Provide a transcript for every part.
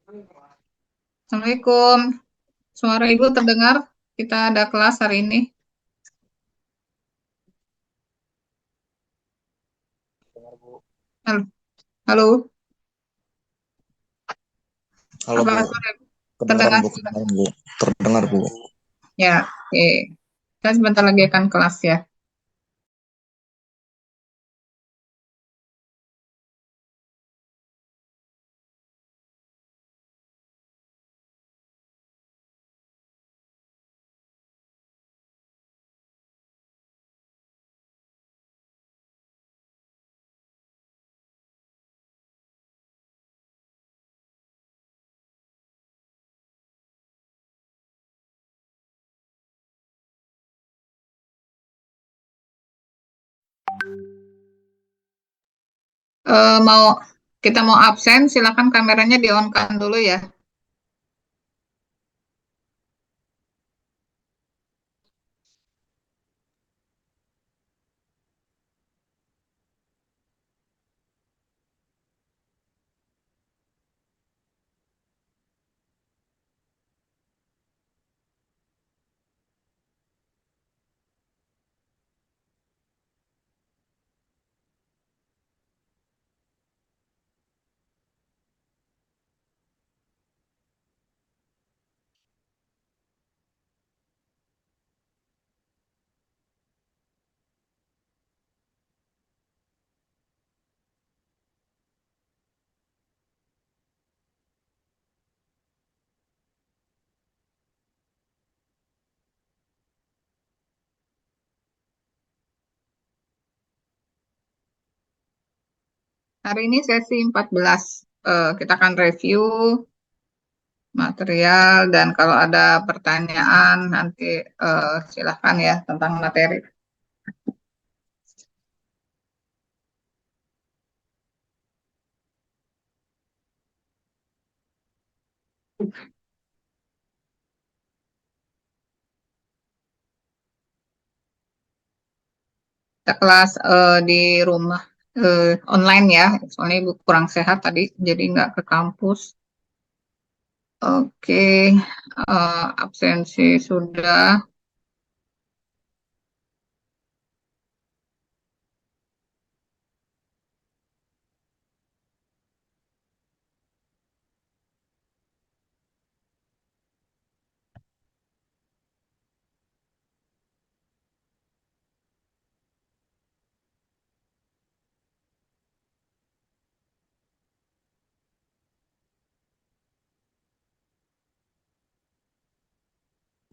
Assalamualaikum. Suara Ibu terdengar. Kita ada kelas hari ini. Halo. Halo. Halo Apa Bu, suara Ibu kedengaran terdengar? Bu, kedengaran Bu, terdengar Bu. Ya, oke. Kita sebentar lagi akan kelas ya. Mau kita mau absen, silakan kameranya di-on-kan dulu ya. Hari ini sesi 14. Kita akan review material dan kalau ada pertanyaan nanti silakan ya tentang materi. Kita kelas di rumah online ya, soalnya Ibu kurang sehat tadi, jadi nggak ke kampus. Oke, absensi sudah.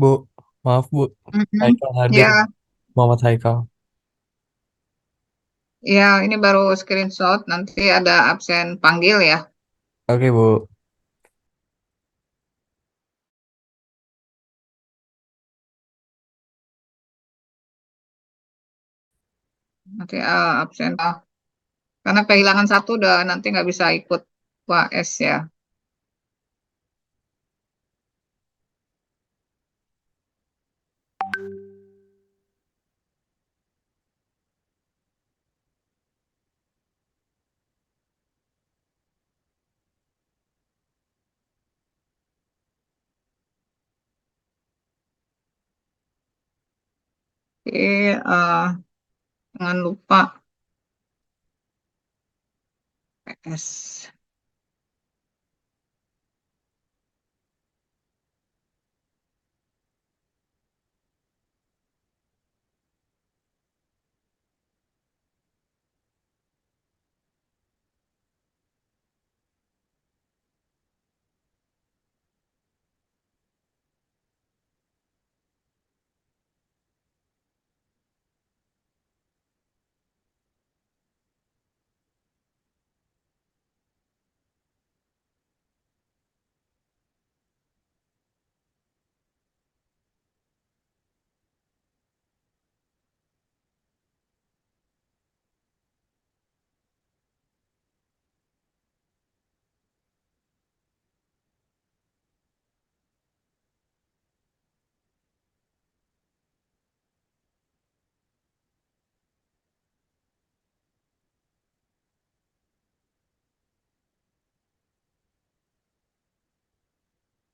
Bu, maaf Bu, Mhm. Haikal hadir, Ya, Muhammad Haikal. ya ini baru screenshot, nanti ada absen panggil ya. Oke Bu, Nanti absen, karena kehilangan satu udah nanti nggak bisa ikut UAS ya. Oke, jangan lupa PS.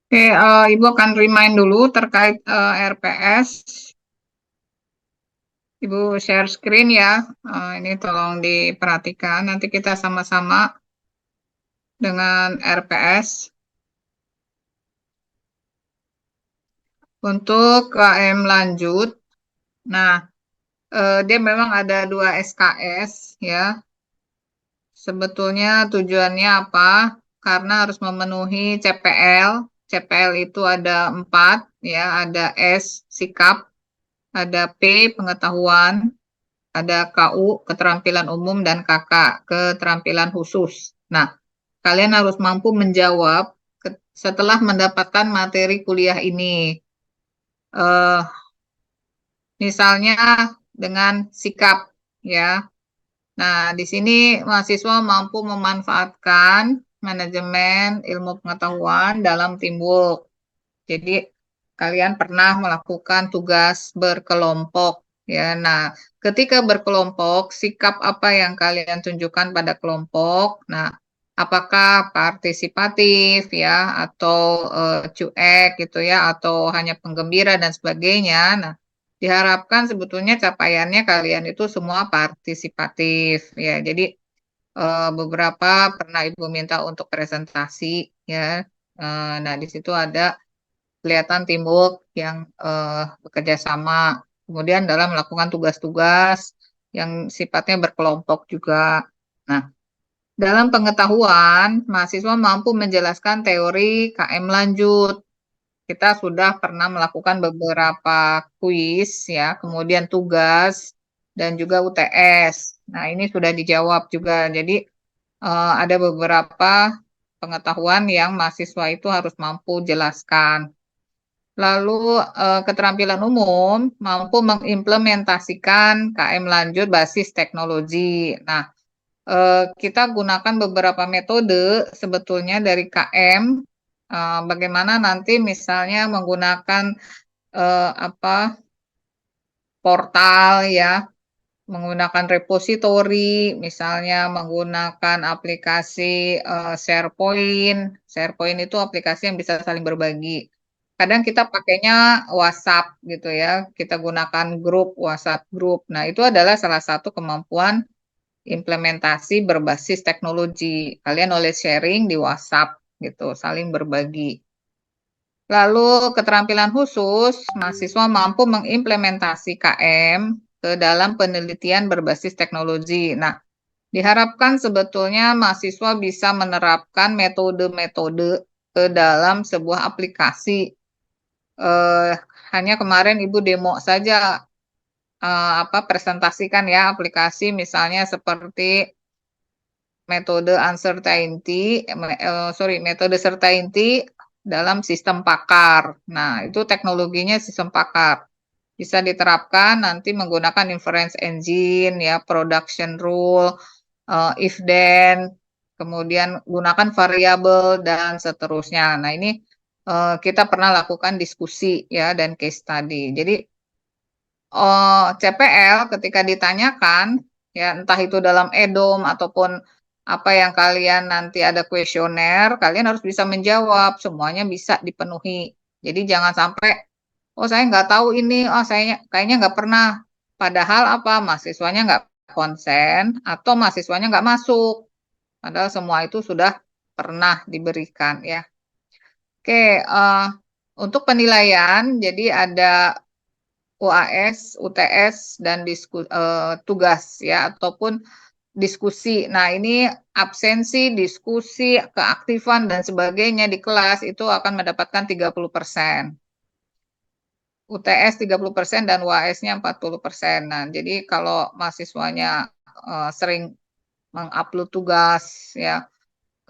Oke, Ibu akan remind dulu terkait RPS. Ibu share screen ya. Ini tolong diperhatikan. Nanti kita sama-sama dengan RPS. Untuk KM lanjut, nah dia memang ada 2 SKS ya. Sebetulnya tujuannya apa? Karena harus memenuhi CPL. CPL itu ada 4 ya, ada S sikap, ada P pengetahuan, ada KU keterampilan umum, dan KK keterampilan khusus. Nah, kalian harus mampu menjawab setelah mendapatkan materi kuliah ini. Eh, Misalnya dengan sikap ya. Nah, di sini mahasiswa mampu memanfaatkan manajemen ilmu pengetahuan dalam teamwork. Jadi, kalian pernah melakukan tugas berkelompok ya. Nah, ketika berkelompok, sikap apa yang kalian tunjukkan pada kelompok? Nah, apakah partisipatif ya atau cuek gitu ya atau hanya penggembira dan sebagainya. Nah, diharapkan sebetulnya capaiannya kalian itu semua partisipatif ya. Jadi beberapa pernah Ibu minta untuk presentasi ya. Nah, di situ ada kelihatan teamwork yang bekerja sama. Kemudian dalam melakukan tugas-tugas yang sifatnya berkelompok juga. Nah, dalam pengetahuan, mahasiswa mampu menjelaskan teori KM lanjut. Kita sudah pernah melakukan beberapa kuis ya, kemudian tugas dan juga UTS. Nah, ini sudah dijawab juga. Jadi ada beberapa pengetahuan yang mahasiswa itu harus mampu jelaskan. Lalu keterampilan umum mampu mengimplementasikan KM lanjut basis teknologi. Nah, kita gunakan beberapa metode sebetulnya dari KM. Bagaimana nanti misalnya menggunakan apa portal ya, menggunakan repository, misalnya menggunakan aplikasi SharePoint. SharePoint itu aplikasi yang bisa saling berbagi. Kadang kita pakainya WhatsApp gitu ya, kita gunakan grup, WhatsApp grup. Nah, itu adalah salah satu kemampuan implementasi berbasis teknologi. Kalian knowledge sharing di WhatsApp gitu, saling berbagi. Lalu keterampilan khusus, mahasiswa mampu mengimplementasi KM ke dalam penelitian berbasis teknologi. Nah, diharapkan sebetulnya mahasiswa bisa menerapkan metode-metode ke dalam sebuah aplikasi. Eh, Hanya kemarin Ibu demo saja presentasikan ya aplikasi misalnya seperti metode metode certainty dalam sistem pakar. Nah, itu teknologinya sistem pakar. Bisa diterapkan nanti menggunakan inference engine ya, production rule, if then, kemudian gunakan variabel dan seterusnya. Nah, ini kita pernah lakukan diskusi ya dan case study. Jadi CPL ketika ditanyakan ya entah itu dalam EDOM ataupun apa yang kalian nanti ada kuesioner, kalian harus bisa menjawab, semuanya bisa dipenuhi. Jadi jangan sampai, oh saya nggak tahu ini, oh saya kayaknya nggak pernah. Padahal apa, mahasiswanya nggak konsen atau mahasiswanya nggak masuk. Padahal semua itu sudah pernah diberikan ya. Oke, untuk penilaian, jadi ada UAS, UTS, dan tugas ya ataupun diskusi. Nah, ini absensi, diskusi, keaktifan dan sebagainya di kelas itu akan mendapatkan 30%. UTS 30% dan UAS-nya 40%. Nah, jadi kalau mahasiswanya sering mengupload tugas ya,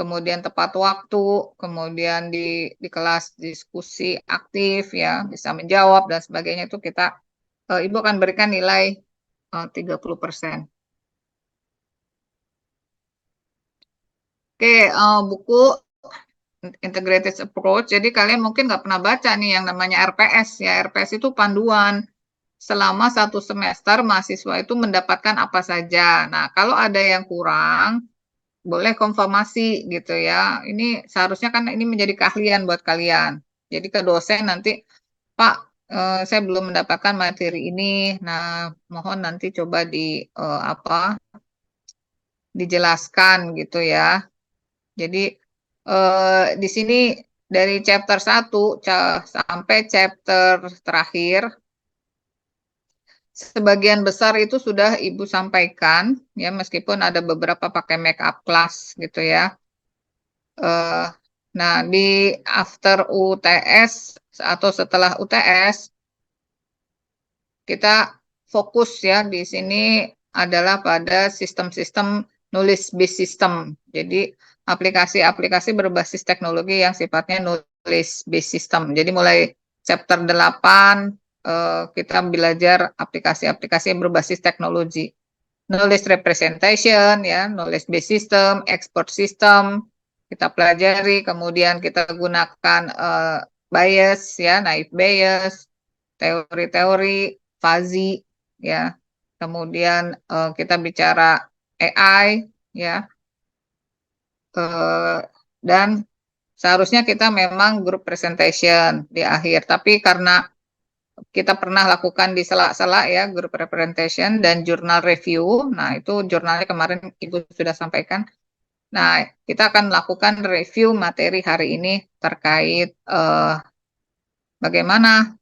kemudian tepat waktu, kemudian di kelas diskusi aktif ya, bisa menjawab dan sebagainya itu Ibu akan berikan nilai 30%. Oke, buku Integrated Approach. Jadi kalian mungkin nggak pernah baca nih yang namanya RPS ya. RPS itu panduan selama 1 semester mahasiswa itu mendapatkan apa saja. Nah, kalau ada yang kurang, boleh konfirmasi gitu ya. Ini seharusnya kan ini menjadi keahlian buat kalian. Jadi ke dosen nanti, Pak, saya belum mendapatkan materi ini. Nah, mohon nanti coba apa dijelaskan gitu ya. Jadi di sini dari chapter 1 sampai chapter terakhir, sebagian besar itu sudah Ibu sampaikan, ya meskipun ada beberapa pakai make up class gitu ya. Eh, nah, di after UTS atau setelah UTS, kita fokus ya di sini adalah pada sistem-sistem knowledge based system. Jadi aplikasi-aplikasi berbasis teknologi yang sifatnya knowledge based system. Jadi mulai chapter 8 kita belajar aplikasi-aplikasi yang berbasis teknologi. Knowledge representation ya, knowledge based system, expert system kita pelajari, kemudian kita gunakan bias ya, naive bias, teori-teori fuzzy ya. Kemudian kita bicara AI ya. Dan seharusnya kita memang group presentation di akhir, tapi karena kita pernah lakukan di sela-sela ya group representation dan jurnal review. Nah, itu jurnalnya kemarin Ibu sudah sampaikan. Nah, kita akan melakukan review materi hari ini terkait bagaimana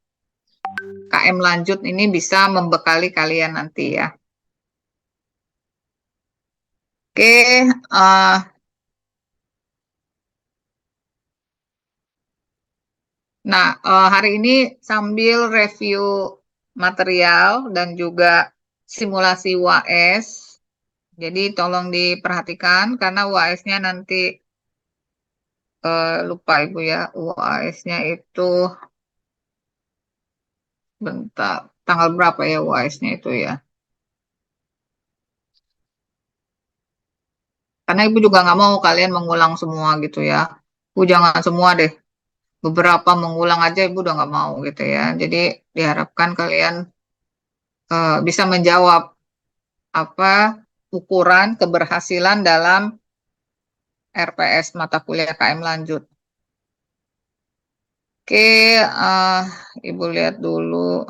KM lanjut ini bisa membekali kalian nanti ya. Oke, nah hari ini sambil review material dan juga simulasi UAS, jadi tolong diperhatikan karena UAS-nya nanti lupa Ibu ya, UAS-nya itu bentar, tanggal berapa ya UAS-nya itu ya? Karena Ibu juga nggak mau kalian mengulang semua gitu ya. Ibu jangan semua deh. Beberapa mengulang aja Ibu udah nggak mau gitu ya. Jadi diharapkan kalian bisa menjawab apa ukuran keberhasilan dalam RPS mata kuliah KM lanjut. Oke, Ibu lihat dulu.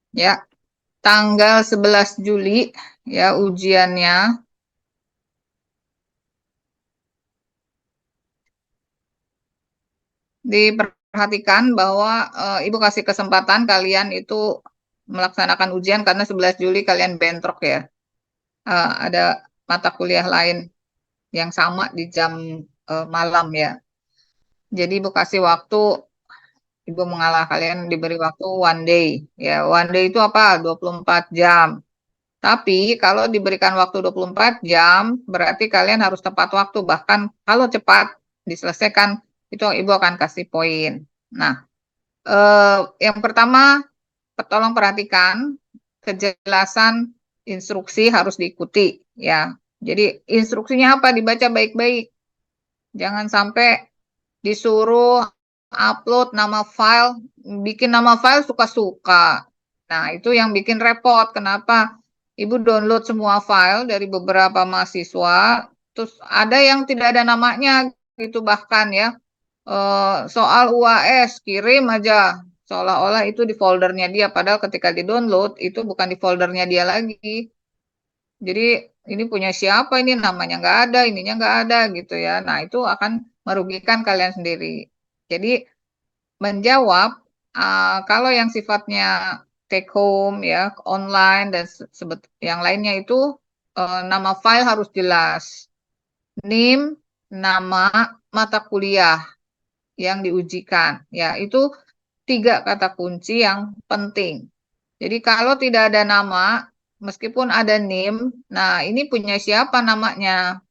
Ya, tanggal 11 Juli ya ujiannya. Diperhatikan bahwa Ibu kasih kesempatan kalian itu melaksanakan ujian karena 11 Juli kalian bentrok ya. Ada mata kuliah lain yang sama di jam malam ya. Jadi Ibu kasih waktu, Ibu mengalah kalian diberi waktu one day. Ya, one day itu apa? 24 jam. Tapi kalau diberikan waktu 24 jam, berarti kalian harus tepat waktu. Bahkan kalau cepat diselesaikan, itu Ibu akan kasih poin. Nah, yang pertama, tolong perhatikan kejelasan instruksi harus diikuti ya. Jadi instruksinya apa? Dibaca baik-baik. Jangan sampai disuruh upload nama file, bikin nama file suka-suka. Nah, itu yang bikin repot. Kenapa? Ibu download semua file dari beberapa mahasiswa, terus ada yang tidak ada namanya gitu bahkan ya. Soal UAS kirim aja seolah-olah itu di foldernya dia, padahal ketika di-download itu bukan di foldernya dia lagi. Jadi ini punya siapa ini namanya nggak ada, ininya nggak ada gitu ya. Nah itu akan merugikan kalian sendiri. Jadi menjawab kalau yang sifatnya take home ya online dan yang lainnya itu nama file harus jelas, NIM, nama mata kuliah yang diujikan. Ya itu 3 kata kunci yang penting. Jadi kalau tidak ada nama, meskipun ada NIM, nah ini punya siapa namanya?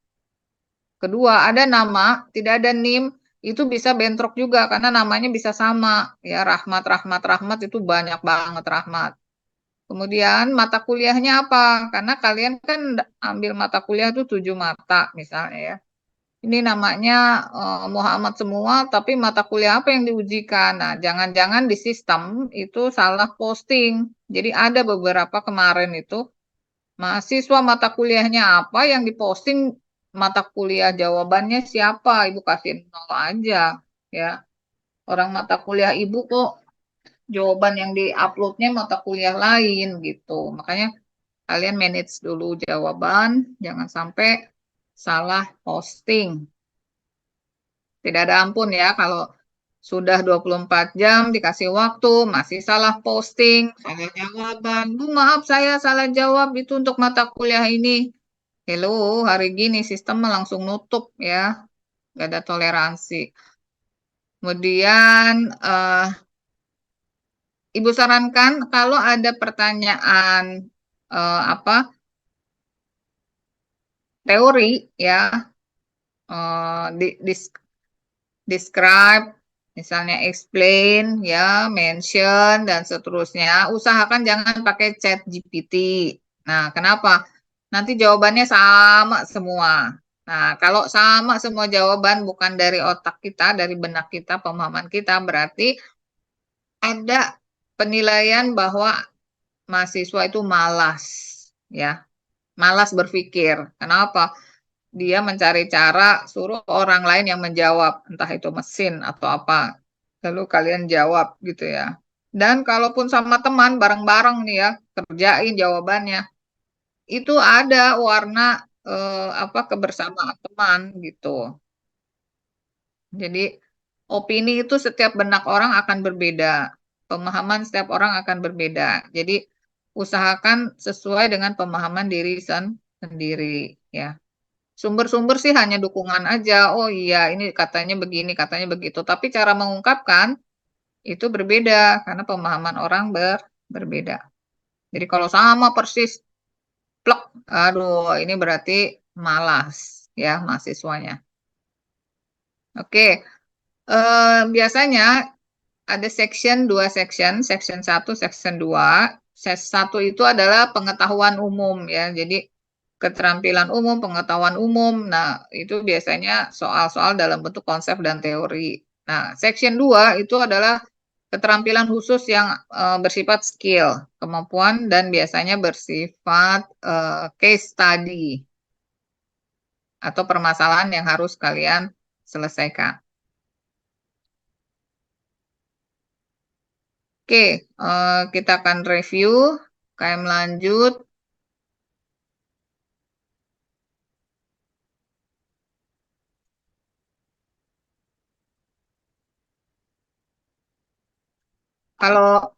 Kedua, ada nama, tidak ada NIM, itu bisa bentrok juga karena namanya bisa sama. Ya, Rahmat, Rahmat, Rahmat itu banyak banget Rahmat. Kemudian mata kuliahnya apa? Karena kalian kan ambil mata kuliah itu 7 mata misalnya ya. ini namanya Muhammad semua, tapi mata kuliah apa yang diujikan? Nah, jangan-jangan di sistem itu salah posting. Jadi ada beberapa kemarin itu mahasiswa mata kuliahnya apa yang diposting mata kuliah jawabannya siapa? Ibu kasih 0 aja ya. Orang mata kuliah ibu kok jawaban yang diuploadnya mata kuliah lain gitu. Makanya kalian manage dulu jawaban, jangan sampai salah posting. Tidak ada ampun ya kalau sudah 24 jam dikasih waktu, masih salah posting, salah jawaban. Bu, maaf saya salah jawab itu untuk mata kuliah ini. Hello, hari gini sistem langsung nutup ya, nggak ada toleransi. Kemudian Ibu sarankan kalau ada pertanyaan apa teori ya, describe, misalnya explain, ya, mention, dan seterusnya. Usahakan jangan pakai chat GPT. Nah, kenapa? Nanti jawabannya sama semua. Nah, kalau sama semua jawaban bukan dari otak kita, dari benak kita, pemahaman kita, berarti ada penilaian bahwa mahasiswa itu malas, ya, malas berpikir. Kenapa? Dia mencari cara suruh orang lain yang menjawab, entah itu mesin atau apa. Lalu kalian jawab gitu ya. Dan kalaupun sama teman bareng-bareng nih ya, kerjain jawabannya. Itu ada warna apa kebersamaan teman gitu. Jadi opini itu setiap benak orang akan berbeda. Pemahaman setiap orang akan berbeda. Jadi usahakan sesuai dengan pemahaman diri sendiri ya. Sumber-sumber sih hanya dukungan aja. Oh iya, ini katanya begini, katanya begitu. Tapi cara mengungkapkan itu berbeda karena pemahaman orang berbeda. Jadi kalau sama persis, plek, aduh, ini berarti malas ya mahasiswanya. Oke, biasanya ada dua section, section 1, section 2. Section 1 itu adalah pengetahuan umum ya. Jadi keterampilan umum, pengetahuan umum. Nah, itu biasanya soal-soal dalam bentuk konsep dan teori. Nah, section 2 itu adalah keterampilan khusus yang bersifat skill, kemampuan dan biasanya bersifat case study atau permasalahan yang harus kalian selesaikan. Oke, kita akan review. KM lanjut. Kalau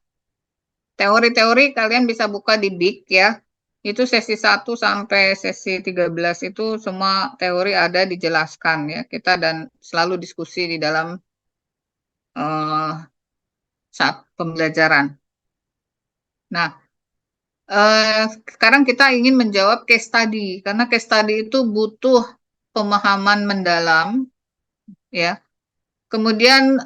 teori-teori kalian bisa buka di BIK ya. Itu sesi 1 sampai sesi 13 itu semua teori ada dijelaskan ya. Kita dan selalu diskusi di dalam saat pembelajaran. Nah, sekarang kita ingin menjawab case study karena case study itu butuh pemahaman mendalam ya. Kemudian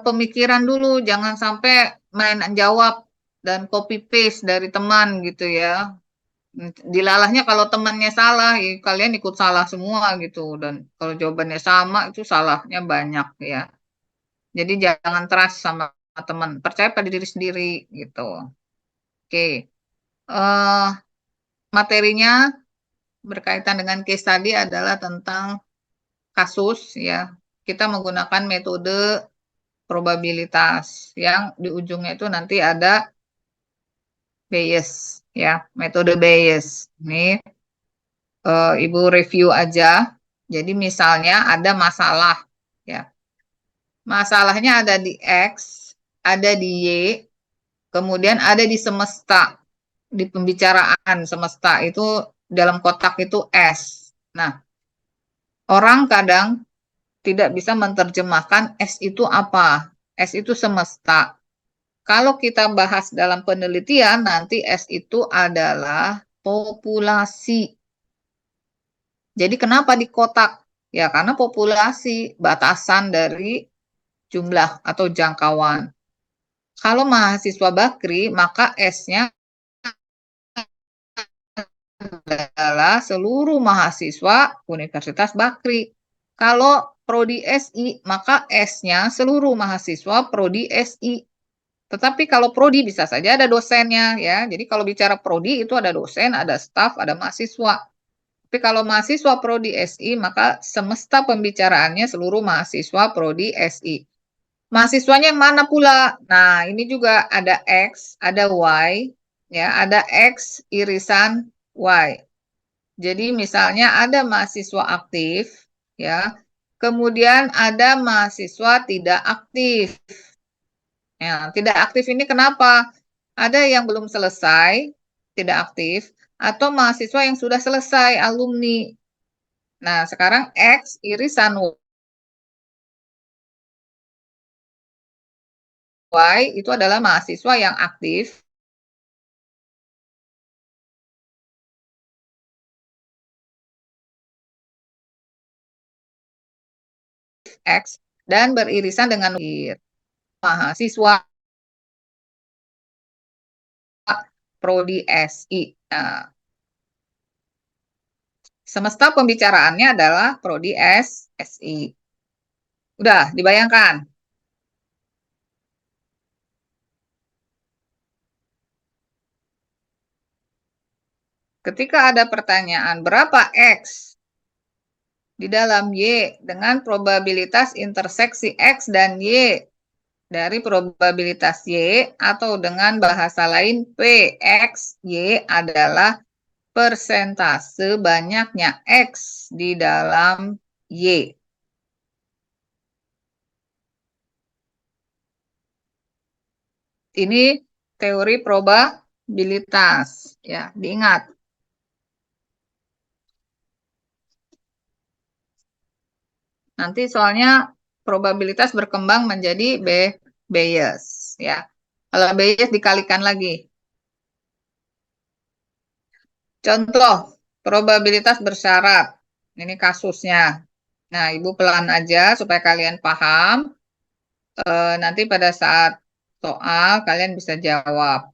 pemikiran dulu, jangan sampai main jawab dan copy paste dari teman gitu ya. Dilalahnya kalau temannya salah, ya kalian ikut salah semua gitu. Dan kalau jawabannya sama, itu salahnya banyak ya. Jadi jangan trust sama teman, percaya pada diri sendiri gitu. Oke, eh materinya berkaitan dengan case study adalah tentang kasus ya. Kita menggunakan metode probabilitas yang di ujungnya itu nanti ada Bayes ya, metode Bayes. Ini Ibu review aja. Jadi misalnya ada masalah ya. Masalahnya ada di X, ada di Y, kemudian ada di semesta. Di pembicaraan semesta itu dalam kotak itu S. Nah, orang kadang tidak bisa menerjemahkan S itu apa. S itu semesta. Kalau kita bahas dalam penelitian, nanti S itu adalah populasi. Jadi kenapa di kotak? Ya, karena populasi, batasan dari jumlah atau jangkauan. Kalau mahasiswa Bakri, maka S-nya adalah seluruh mahasiswa Universitas Bakri. Kalau prodi SI, maka S-nya seluruh mahasiswa prodi SI. Tetapi kalau prodi bisa saja ada dosennya ya. Jadi kalau bicara prodi itu ada dosen, ada staf, ada mahasiswa. Tapi kalau mahasiswa prodi SI, maka semesta pembicaraannya seluruh mahasiswa prodi SI. Mahasiswanya yang mana pula? Nah, ini juga ada X, ada Y, ya, ada X irisan Y. Jadi misalnya ada mahasiswa aktif, ya, kemudian ada mahasiswa tidak aktif. Ya, tidak aktif ini kenapa? Ada yang belum selesai, tidak aktif, atau mahasiswa yang sudah selesai, alumni. Nah, sekarang X irisan Y itu adalah mahasiswa yang aktif, X, dan beririsan dengan mahasiswa prodi SI. Nah, semesta pembicaraannya adalah prodi SI. Udah, dibayangkan. Ketika ada pertanyaan berapa X di dalam Y dengan probabilitas interseksi X dan Y dari probabilitas Y, atau dengan bahasa lain P, X, Y adalah persentase banyaknya X di dalam Y. Ini teori probabilitas, ya, diingat. Nanti soalnya probabilitas berkembang menjadi Bayes, ya. Kalau Bayes dikalikan lagi. Contoh, probabilitas bersyarat. Ini kasusnya. Nah, Ibu pelan aja supaya kalian paham. Nanti pada saat soal kalian bisa jawab.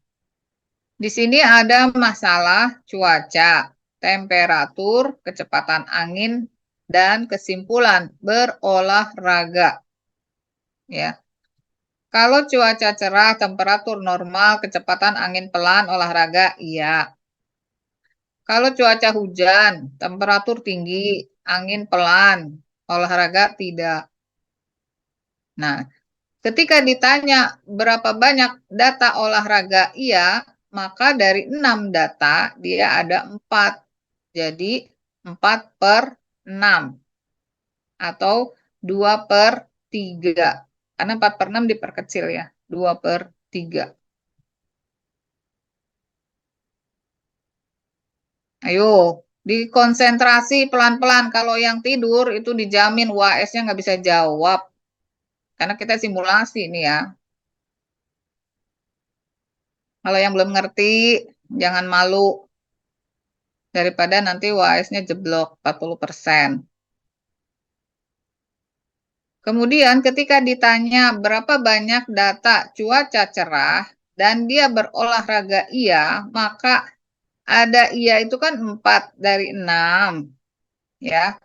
Di sini ada masalah cuaca, temperatur, kecepatan angin, dan kesimpulan berolahraga. Ya. Kalau cuaca cerah, temperatur normal, kecepatan angin pelan, olahraga, iya. Kalau cuaca hujan, temperatur tinggi, angin pelan, olahraga tidak. Nah, ketika ditanya berapa banyak data olahraga iya, maka dari 6 data dia ada 4. Jadi 4 per 6 atau 2 per 3. Karena 4 per 6 diperkecil ya, 2 per 3. Ayo, dikonsentrasi pelan-pelan. Kalau yang tidur itu dijamin UAS-nya nggak bisa jawab. Karena kita simulasi nih ya. Kalau yang belum ngerti, jangan malu. Daripada nanti UAS-nya jeblok 40%. Kemudian ketika ditanya berapa banyak data cuaca cerah dan dia berolahraga iya, maka ada iya itu kan 4 dari 6. Ya.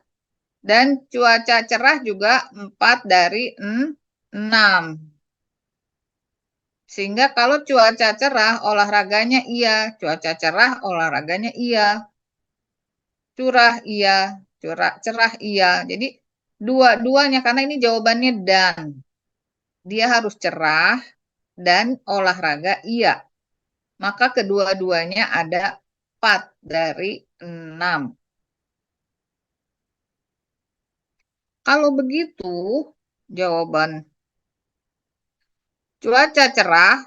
Dan cuaca cerah juga 4 dari 6. Sehingga kalau cuaca cerah, olahraganya iya. Cuaca cerah, olahraganya iya. Curah iya. Cerah iya. Jadi dua-duanya, karena ini jawabannya dan. Dia harus cerah dan olahraga iya. Maka kedua-duanya ada 4 dari 6. Kalau begitu, jawaban cuaca cerah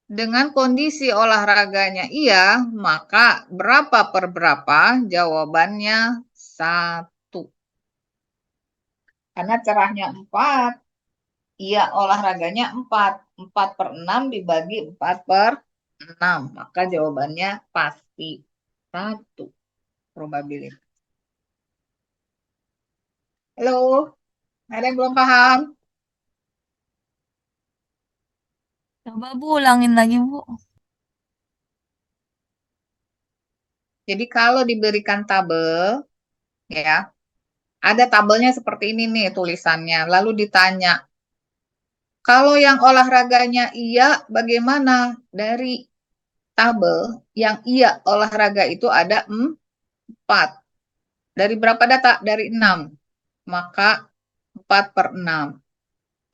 dengan kondisi olahraganya iya, maka berapa per berapa? Jawabannya 1. Karena cerahnya 4, iya olahraganya 4. 4 per 6 dibagi 4 per 6. Maka jawabannya pasti 1 probabilitas. Halo, ada yang belum paham? Coba Bu, ulangin lagi Bu. Jadi kalau diberikan tabel, ya, Ada tabelnya seperti ini nih tulisannya. Lalu ditanya, kalau yang olahraganya iya, bagaimana? Dari tabel yang iya olahraga itu ada 4. Dari berapa data? Dari 6. Maka 4/6.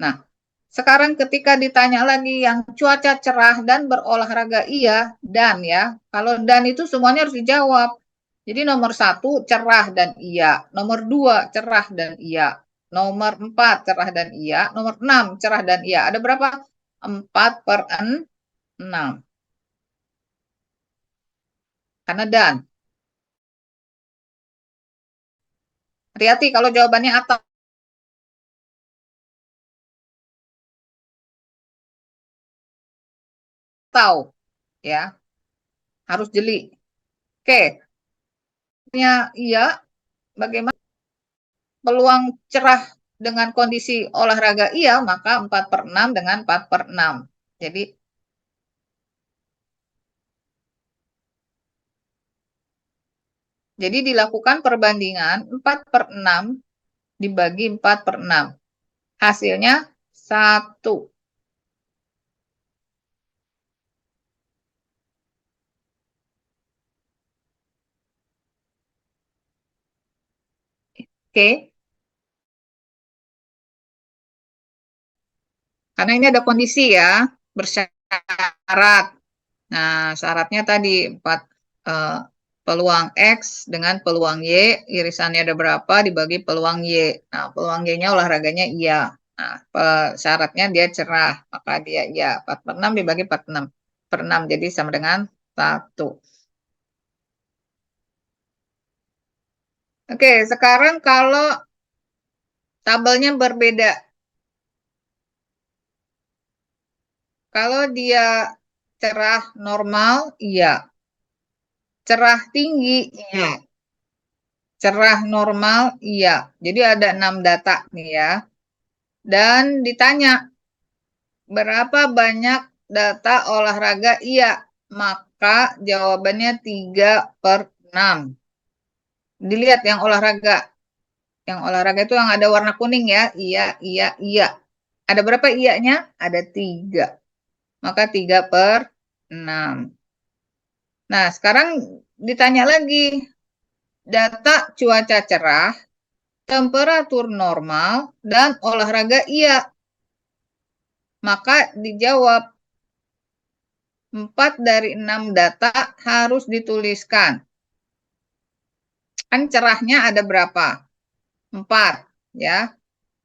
Nah, sekarang ketika ditanya lagi yang cuaca cerah dan berolahraga iya, dan ya, kalau dan itu semuanya harus dijawab. Jadi nomor 1 cerah dan iya, nomor 2 cerah dan iya, nomor 4 cerah dan iya, nomor 6 cerah dan iya. Ada berapa? 4/6. Karena dan. Hati-hati kalau jawabannya atau ya, harus jeli. Oke, iya, bagaimana peluang cerah dengan kondisi olahraga iya, maka 4/6 dengan 4/6. Jadi dilakukan perbandingan 4/6 dibagi 4/6. Hasilnya 1. Oke, karena ini ada kondisi ya, bersyarat. Nah, syaratnya tadi 4 eh, peluang X dengan peluang Y, irisannya ada berapa dibagi peluang Y. Nah, peluang Y-nya olahraganya iya. Nah, syaratnya dia cerah, maka dia iya. 4/6 dibagi 4/6, jadi sama dengan 1. Oke, sekarang kalau tabelnya berbeda. Kalau dia cerah normal, iya. Cerah tinggi, iya. Cerah normal, iya. Jadi ada 6 data nih ya. Dan ditanya, berapa banyak data olahraga iya? Maka jawabannya 3/6. Dilihat yang olahraga. Yang olahraga itu yang ada warna kuning ya. Iya, iya, iya. Ada berapa iyanya? Ada 3. Maka 3/6. Nah, sekarang ditanya lagi, data cuaca cerah, temperatur normal, dan olahraga iya. Maka dijawab 4 dari 6 data harus dituliskan. Kan cerahnya ada berapa? 4 ya.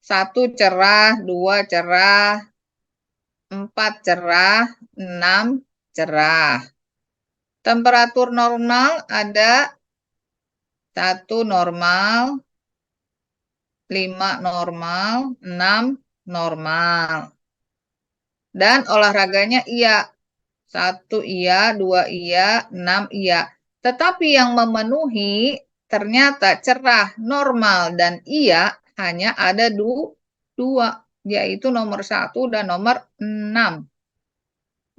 1 cerah, 2 cerah, 4 cerah, 6 cerah. Temperatur normal ada 1 normal, 5 normal, 6 normal. Dan olahraganya iya. 1 iya, 2 iya, 6 iya. Tetapi yang memenuhi ternyata cerah, normal, dan iya hanya ada 2, yaitu nomor 1 dan nomor 6.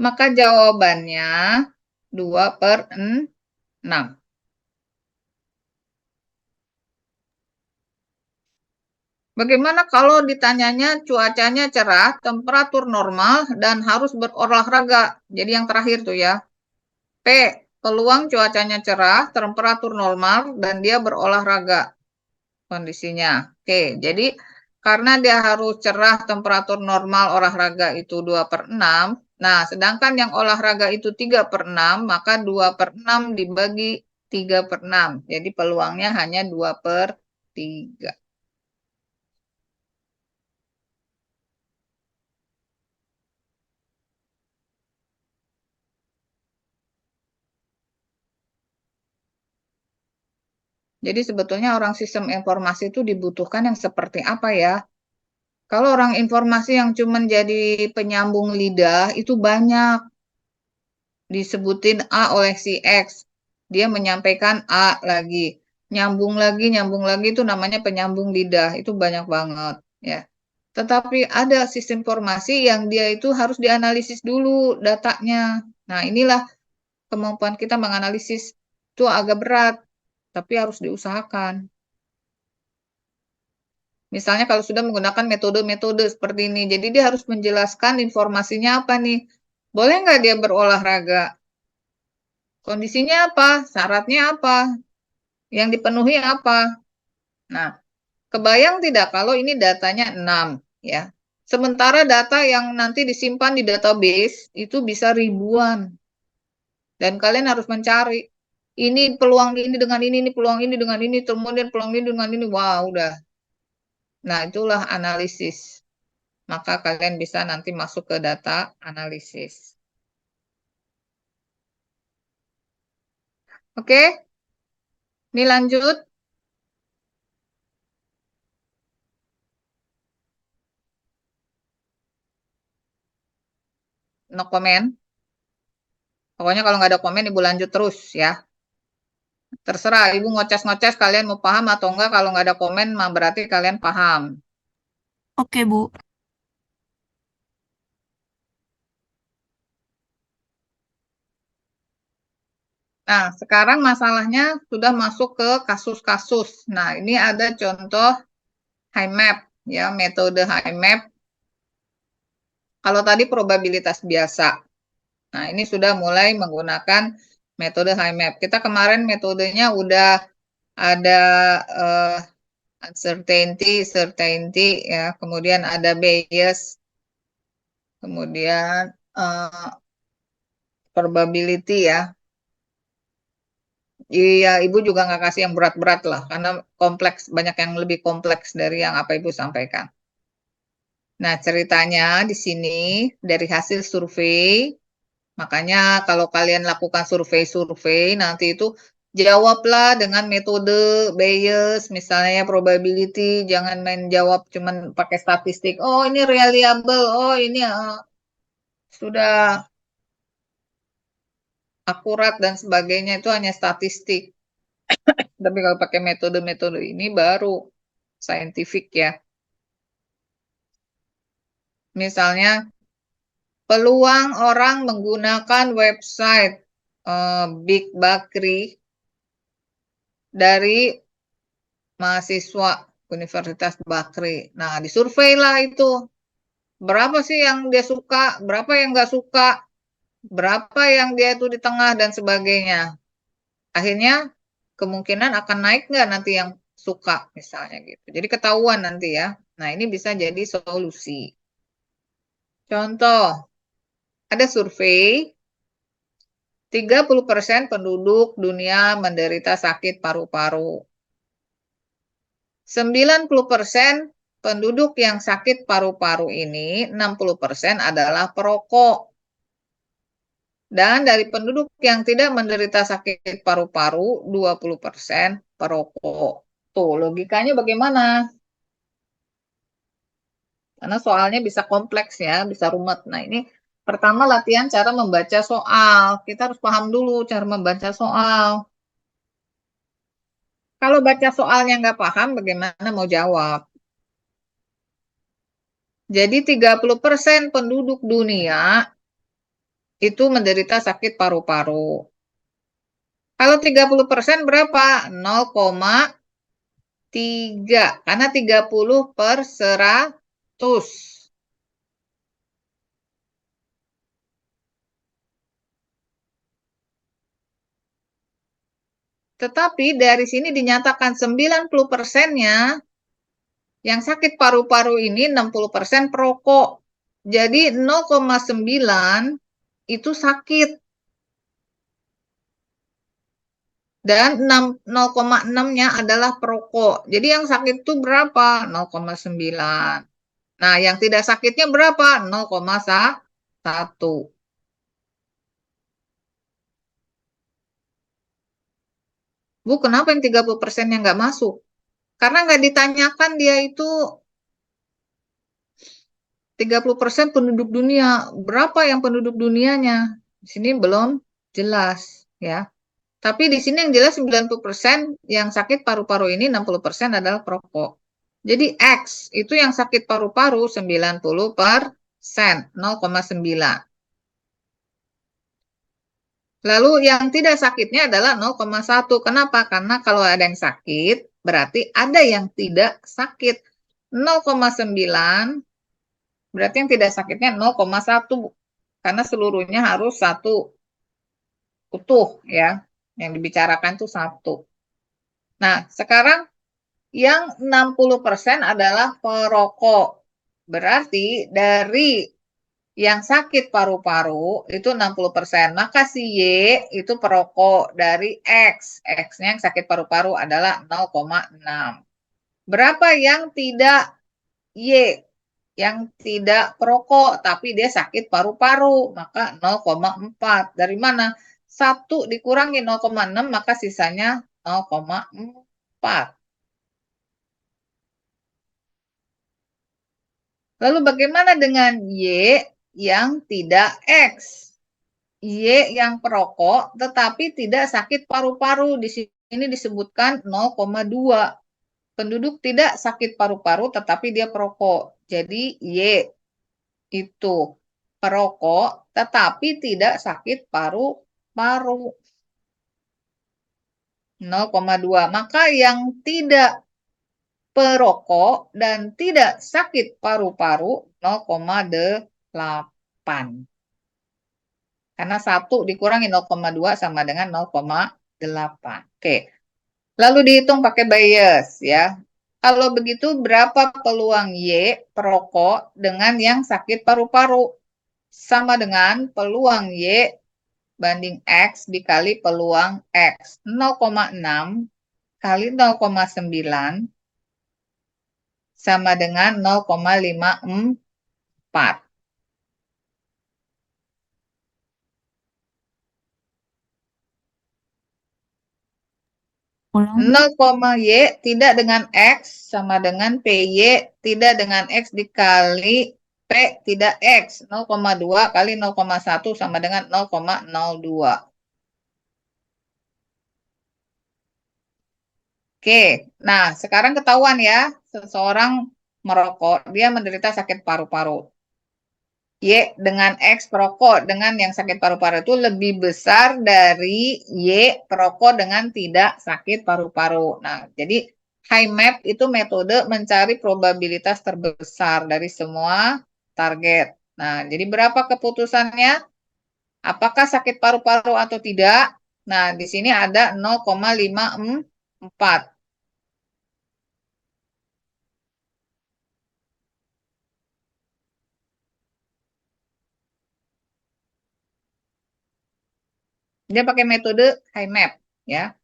Maka jawabannya 2/6. Bagaimana kalau ditanyanya cuacanya cerah, temperatur normal, dan harus berolahraga? Jadi yang terakhir tuh ya. P. Peluang cuacanya cerah, temperatur normal, dan dia berolahraga kondisinya. Oke, jadi karena dia harus cerah, temperatur normal, olahraga itu 2/6. Nah, sedangkan yang olahraga itu 3/6, maka 2/6 dibagi 3/6. Jadi peluangnya hanya 2/3. Jadi sebetulnya orang sistem informasi itu dibutuhkan yang seperti apa ya? Kalau orang informasi yang cuma jadi penyambung lidah itu banyak. Disebutin A oleh si X. Dia menyampaikan A lagi. Nyambung lagi itu namanya penyambung lidah. Itu banyak banget ya. Tetapi ada sistem informasi yang dia itu harus dianalisis dulu datanya. Nah, inilah kemampuan kita menganalisis itu agak berat, tapi harus diusahakan. Misalnya kalau sudah menggunakan metode-metode seperti ini, jadi dia harus menjelaskan informasinya apa nih. Boleh nggak dia berolahraga? Kondisinya apa? Syaratnya apa? Yang dipenuhi apa? Nah, kebayang tidak kalau ini datanya 6, ya. Sementara data yang nanti disimpan di database itu bisa ribuan. Dan kalian harus mencari. Ini peluang ini dengan ini peluang ini dengan ini, kemudian peluang ini dengan ini. Wah, udah. Nah, itulah analisis. Maka kalian bisa nanti masuk ke data analisis. Oke? Ini lanjut. No comment. Pokoknya kalau nggak ada komen, Ibu lanjut terus ya. Terserah, Ibu ngocas-ngocas kalian mau paham atau enggak. Kalau nggak ada komen, mah berarti kalian paham. Oke, Bu. Nah, sekarang masalahnya sudah masuk ke kasus-kasus. Nah, ini ada contoh HiMap, ya, metode HiMap. Kalau tadi probabilitas biasa. Nah, ini sudah mulai menggunakan metode HiMap. Kita kemarin metodenya udah ada uncertainty, certainty, ya, kemudian ada bias, kemudian probability, ya. Iya, Ibu juga nggak kasih yang berat-berat lah, karena kompleks, banyak yang lebih kompleks dari yang apa Ibu sampaikan. Nah, ceritanya di sini dari hasil survei, makanya kalau kalian lakukan survei-survei, nanti itu jawablah dengan metode Bayes, misalnya probability, jangan main jawab cuman pakai statistik. Oh, ini reliable, oh ini sudah akurat dan sebagainya, itu hanya statistik. Tapi kalau pakai metode-metode ini baru scientific, ya. Misalnya, peluang orang menggunakan website Big Bakri dari mahasiswa Universitas Bakri. Nah, disurvei lah itu. Berapa sih yang dia suka, berapa yang nggak suka, berapa yang dia itu di tengah, dan sebagainya. Akhirnya, kemungkinan akan naik nggak nanti yang suka, misalnya gitu. Jadi ketahuan nanti, ya. Nah, ini bisa jadi solusi. Contoh, ada survei, 30% penduduk dunia menderita sakit paru-paru. 90% penduduk yang sakit paru-paru ini, 60% adalah perokok. Dan dari penduduk yang tidak menderita sakit paru-paru, 20% perokok. Tuh, logikanya bagaimana? Karena soalnya bisa kompleks, ya, bisa rumit. Nah, ini pertama latihan cara membaca soal. Kita harus paham dulu cara membaca soal. Kalau baca soalnya nggak paham, bagaimana mau jawab? Jadi 30% penduduk dunia itu menderita sakit paru-paru. Kalau 30% berapa? 0,3. Karena 30/100. Tetapi dari sini dinyatakan 90%-nya yang sakit paru-paru ini 60% perokok. Jadi 0,9 itu sakit. Dan 0,6-nya adalah perokok. Jadi yang sakit itu berapa? 0,9. Nah, yang tidak sakitnya berapa? 0,1. Bu, kenapa yang 30%-nya nggak masuk? Karena nggak ditanyakan dia itu 30% penduduk dunia. Berapa yang penduduk dunianya? Di sini belum jelas, ya. Tapi di sini yang jelas 90% yang sakit paru-paru ini, 60% adalah perokok. Jadi X itu yang sakit paru-paru 90%, 0,9. Lalu yang tidak sakitnya adalah 0,1. Kenapa? Karena kalau ada yang sakit, berarti ada yang tidak sakit. 0,9 berarti yang tidak sakitnya 0,1 karena seluruhnya harus satu utuh ya. Yang dibicarakan itu satu. Nah, sekarang yang 60% adalah perokok. Berarti dari yang sakit paru-paru itu 60%. Maka si Y itu perokok dari X. X-nya yang sakit paru-paru adalah 0,6. Berapa yang tidak Y? Yang tidak perokok, tapi dia sakit paru-paru. Maka 0,4. Dari mana? 1 dikurangi 0,6, maka sisanya 0,4. Lalu bagaimana dengan Y yang tidak X? Y yang perokok tetapi tidak sakit paru-paru. Di sini disebutkan 0,2. Penduduk tidak sakit paru-paru tetapi dia perokok. Jadi Y itu perokok tetapi tidak sakit paru-paru. 0,2. Maka yang tidak perokok dan tidak sakit paru-paru 0,8. Karena 1 dikurangi 0,2 sama dengan 0,8. Oke. Lalu dihitung pakai Bayes ya. Kalau begitu berapa peluang Y perokok dengan yang sakit paru-paru? Sama dengan peluang Y banding X dikali peluang X. 0,6 kali 0,9 sama dengan 0,54. Ulang. 0, Y tidak dengan X sama dengan PY tidak dengan X dikali P tidak X. 0,2 kali 0,1 sama dengan 0,02. Oke, nah sekarang ketahuan ya, seseorang merokok, dia menderita sakit paru-paru. Y dengan X perokok dengan yang sakit paru-paru itu lebih besar dari Y perokok dengan tidak sakit paru-paru. Nah, jadi HiMAP itu metode mencari probabilitas terbesar dari semua target. Nah, jadi berapa keputusannya? Apakah sakit paru-paru atau tidak? Nah, di sini ada 0,54. Dia pakai metode HiMAP ya.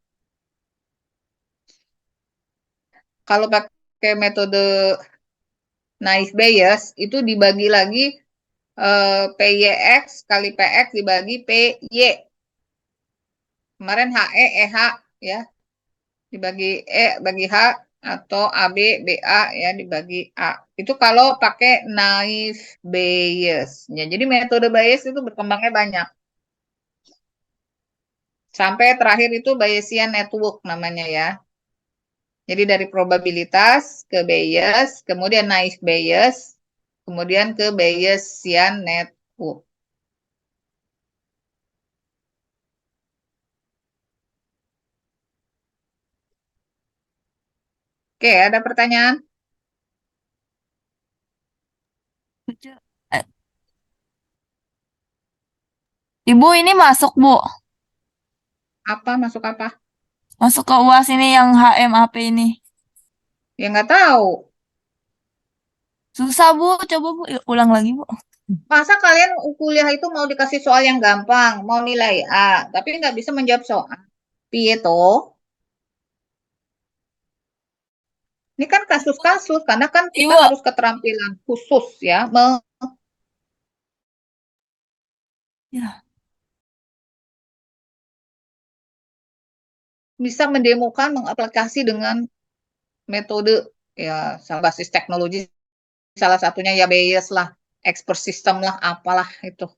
Kalau pakai metode naive Bayes itu dibagi lagi PYX kali PX dibagi PY. Kemarin HE EH ya dibagi E bagi H atau AB BA ya dibagi A. Itu kalau pakai naive Bayes. Ya, jadi metode Bayes itu berkembangnya banyak. Sampai terakhir itu Bayesian network namanya ya. Jadi dari probabilitas ke Bayes, kemudian naive Bayes, kemudian ke Bayesian network. Oke, ada pertanyaan? Eh, Ibu ini masuk, Bu. Apa masuk apa? Masuk ke UAS ini yang HMAP ini. Ya nggak tahu. Susah, Bu. Coba, Bu. Ulang lagi, Bu. Masa kalian kuliah itu mau dikasih soal yang gampang, mau nilai A, tapi nggak bisa menjawab soal. Piye toh? Ini kan kasus-kasus, karena kan kita Ibu, harus keterampilan khusus ya, ya. bisa mendemokan, mengaplikasi dengan metode ya basis teknologi, salah satunya ya Bayes lah, expert system lah, apalah itu.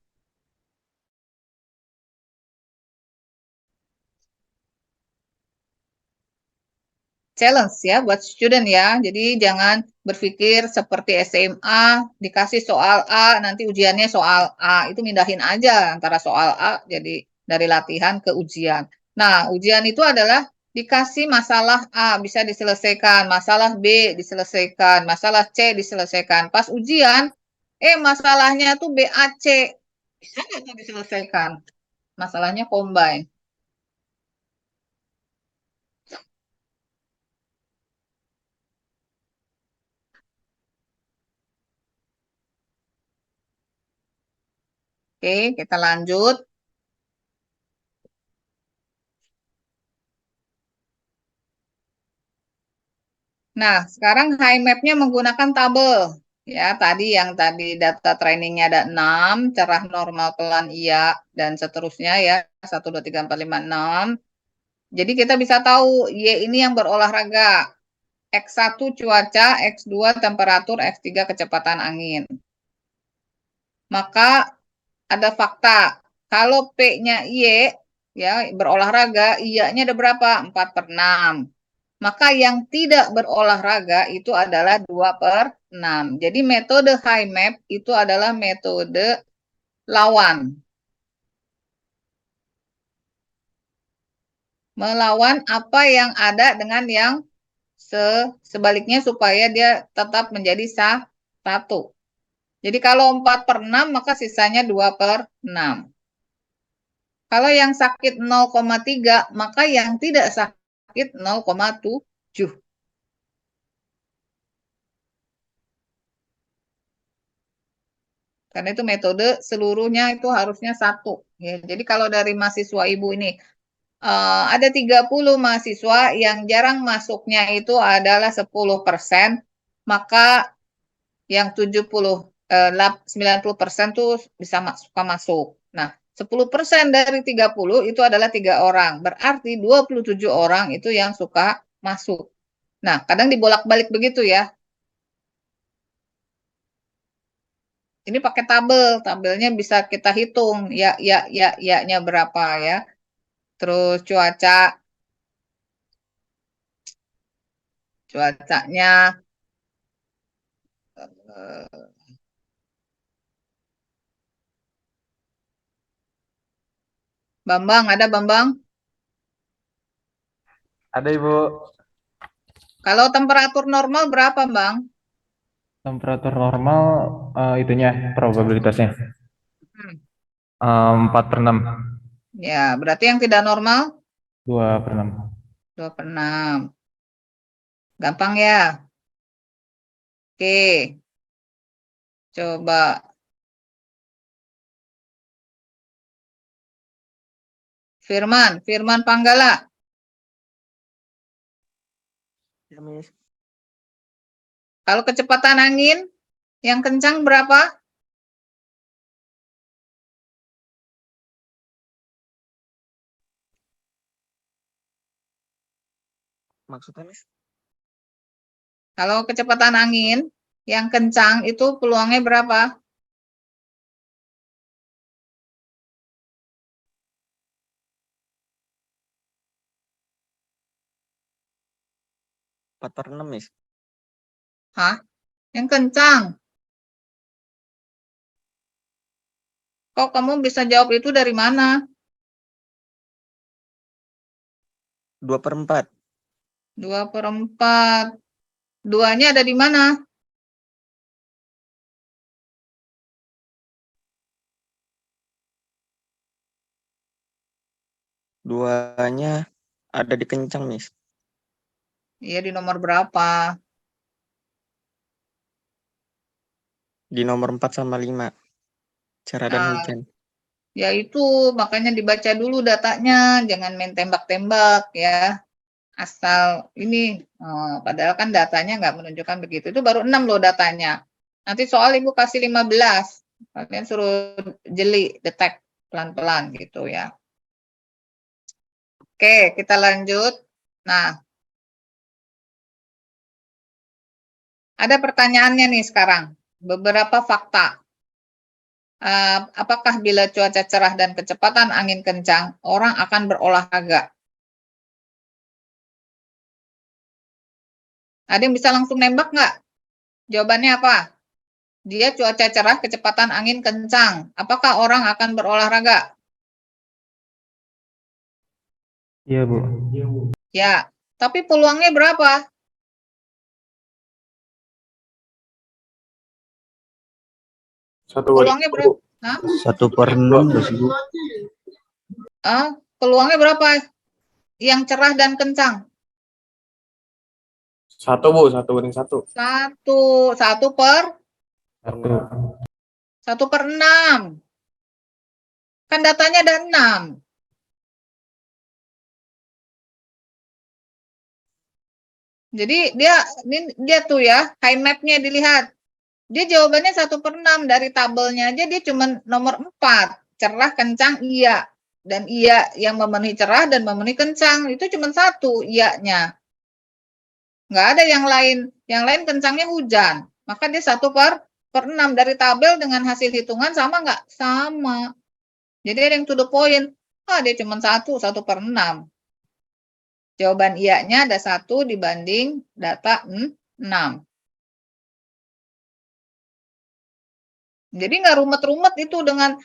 Challenge ya buat student ya. Jadi jangan berpikir seperti SMA dikasih soal A nanti ujiannya soal A itu mindahin aja antara soal A jadi dari latihan ke ujian. Nah, ujian itu adalah Dikasih masalah A bisa diselesaikan, masalah B diselesaikan, masalah C diselesaikan. Pas ujian, masalahnya tuh BAC. Bisa nggak tuh diselesaikan? Masalahnya combine. Oke, kita lanjut. Nah, sekarang high map-nya menggunakan tabel. Ya, yang tadi data trainingnya ada 6, cerah, normal, pelan, iya, dan seterusnya ya. 1, 2, 3, 4, 5, 6. Jadi kita bisa tahu Y ini yang berolahraga. X1 cuaca, X2 temperatur, X3 kecepatan angin. Maka ada fakta. Kalau P-nya Y, ya berolahraga, I-nya ada berapa? 4/6. Maka yang tidak berolahraga itu adalah 2/6. Jadi metode high map itu adalah metode lawan. Melawan apa yang ada dengan yang sebaliknya supaya dia tetap menjadi satu. Jadi kalau 4/6 maka sisanya 2/6. Kalau yang sakit 0,3 maka yang tidak sakit 0,7. Karena itu metode seluruhnya itu harusnya satu. Ya, jadi kalau dari mahasiswa ibu ini ada 30 mahasiswa yang jarang masuknya itu adalah 10%, maka yang 90% tuh bisa masuk. Nah, 10% dari 30 itu adalah 3 orang. Berarti 27 orang itu yang suka masuk. Nah, kadang dibolak-balik begitu ya. Ini pakai tabel, tabelnya bisa kita hitung ya-nya berapa ya. Terus cuacanya eh, Bambang, ada Bambang? Ada Ibu. Kalau temperatur normal berapa, Bang? Temperatur normal itunya probabilitasnya Hmm. 4/6. Ya, berarti yang tidak normal 2/6. 2/6. Gampang ya? Oke, coba Firman Panggala. Ya, Miss. Kalau kecepatan angin yang kencang berapa? Maksudnya, Miss? Kalau kecepatan angin yang kencang itu peluangnya berapa? Empat per enam, Miss. Hah? Yang kencang. Kok kamu bisa jawab itu dari mana? 2/4. 2/4. Duanya ada di mana? Duanya ada di kencang, Miss. Iya, di nomor berapa? Di nomor 4 sama 5. Cerah dan Nah, hujan. ya itu makanya dibaca dulu datanya, jangan main tembak-tembak ya. Asal ini, padahal kan datanya nggak menunjukkan begitu. Itu baru 6 loh datanya. Nanti soal Ibu kasih 15. Kalian suruh jeli, detek pelan-pelan gitu ya. Oke, kita lanjut. Nah, ada pertanyaannya nih sekarang. Beberapa fakta. Apakah bila cuaca cerah dan kecepatan angin kencang, orang akan berolahraga? Ada yang bisa langsung nembak nggak? Jawabannya apa? Dia cuaca cerah, kecepatan angin kencang. Apakah orang akan berolahraga? Iya, Bu. Ya, tapi peluangnya berapa? Peluangnya berapa? Hah? 1/6 nggak sih, Bu? Peluangnya berapa? Yang cerah dan kencang? 1, Bu. 1/1. Satu per 6. Kan datanya ada 6. Jadi dia tuh ya, high map-nya dilihat. Dia jawabannya 1/6 dari tabelnya aja dia cuma nomor 4. Cerah, kencang, iya. Dan iya yang memenuhi cerah dan memenuhi kencang. Itu cuma 1 iya-nya. Nggak ada yang lain. Yang lain kencangnya hujan. Maka dia 1/6 dari tabel dengan hasil hitungan sama nggak? Sama. Jadi ada yang to the point. Dia cuma 1/6. Jawaban iya-nya ada 1 dibanding data 6. Jadi nggak rumet-rumet itu dengan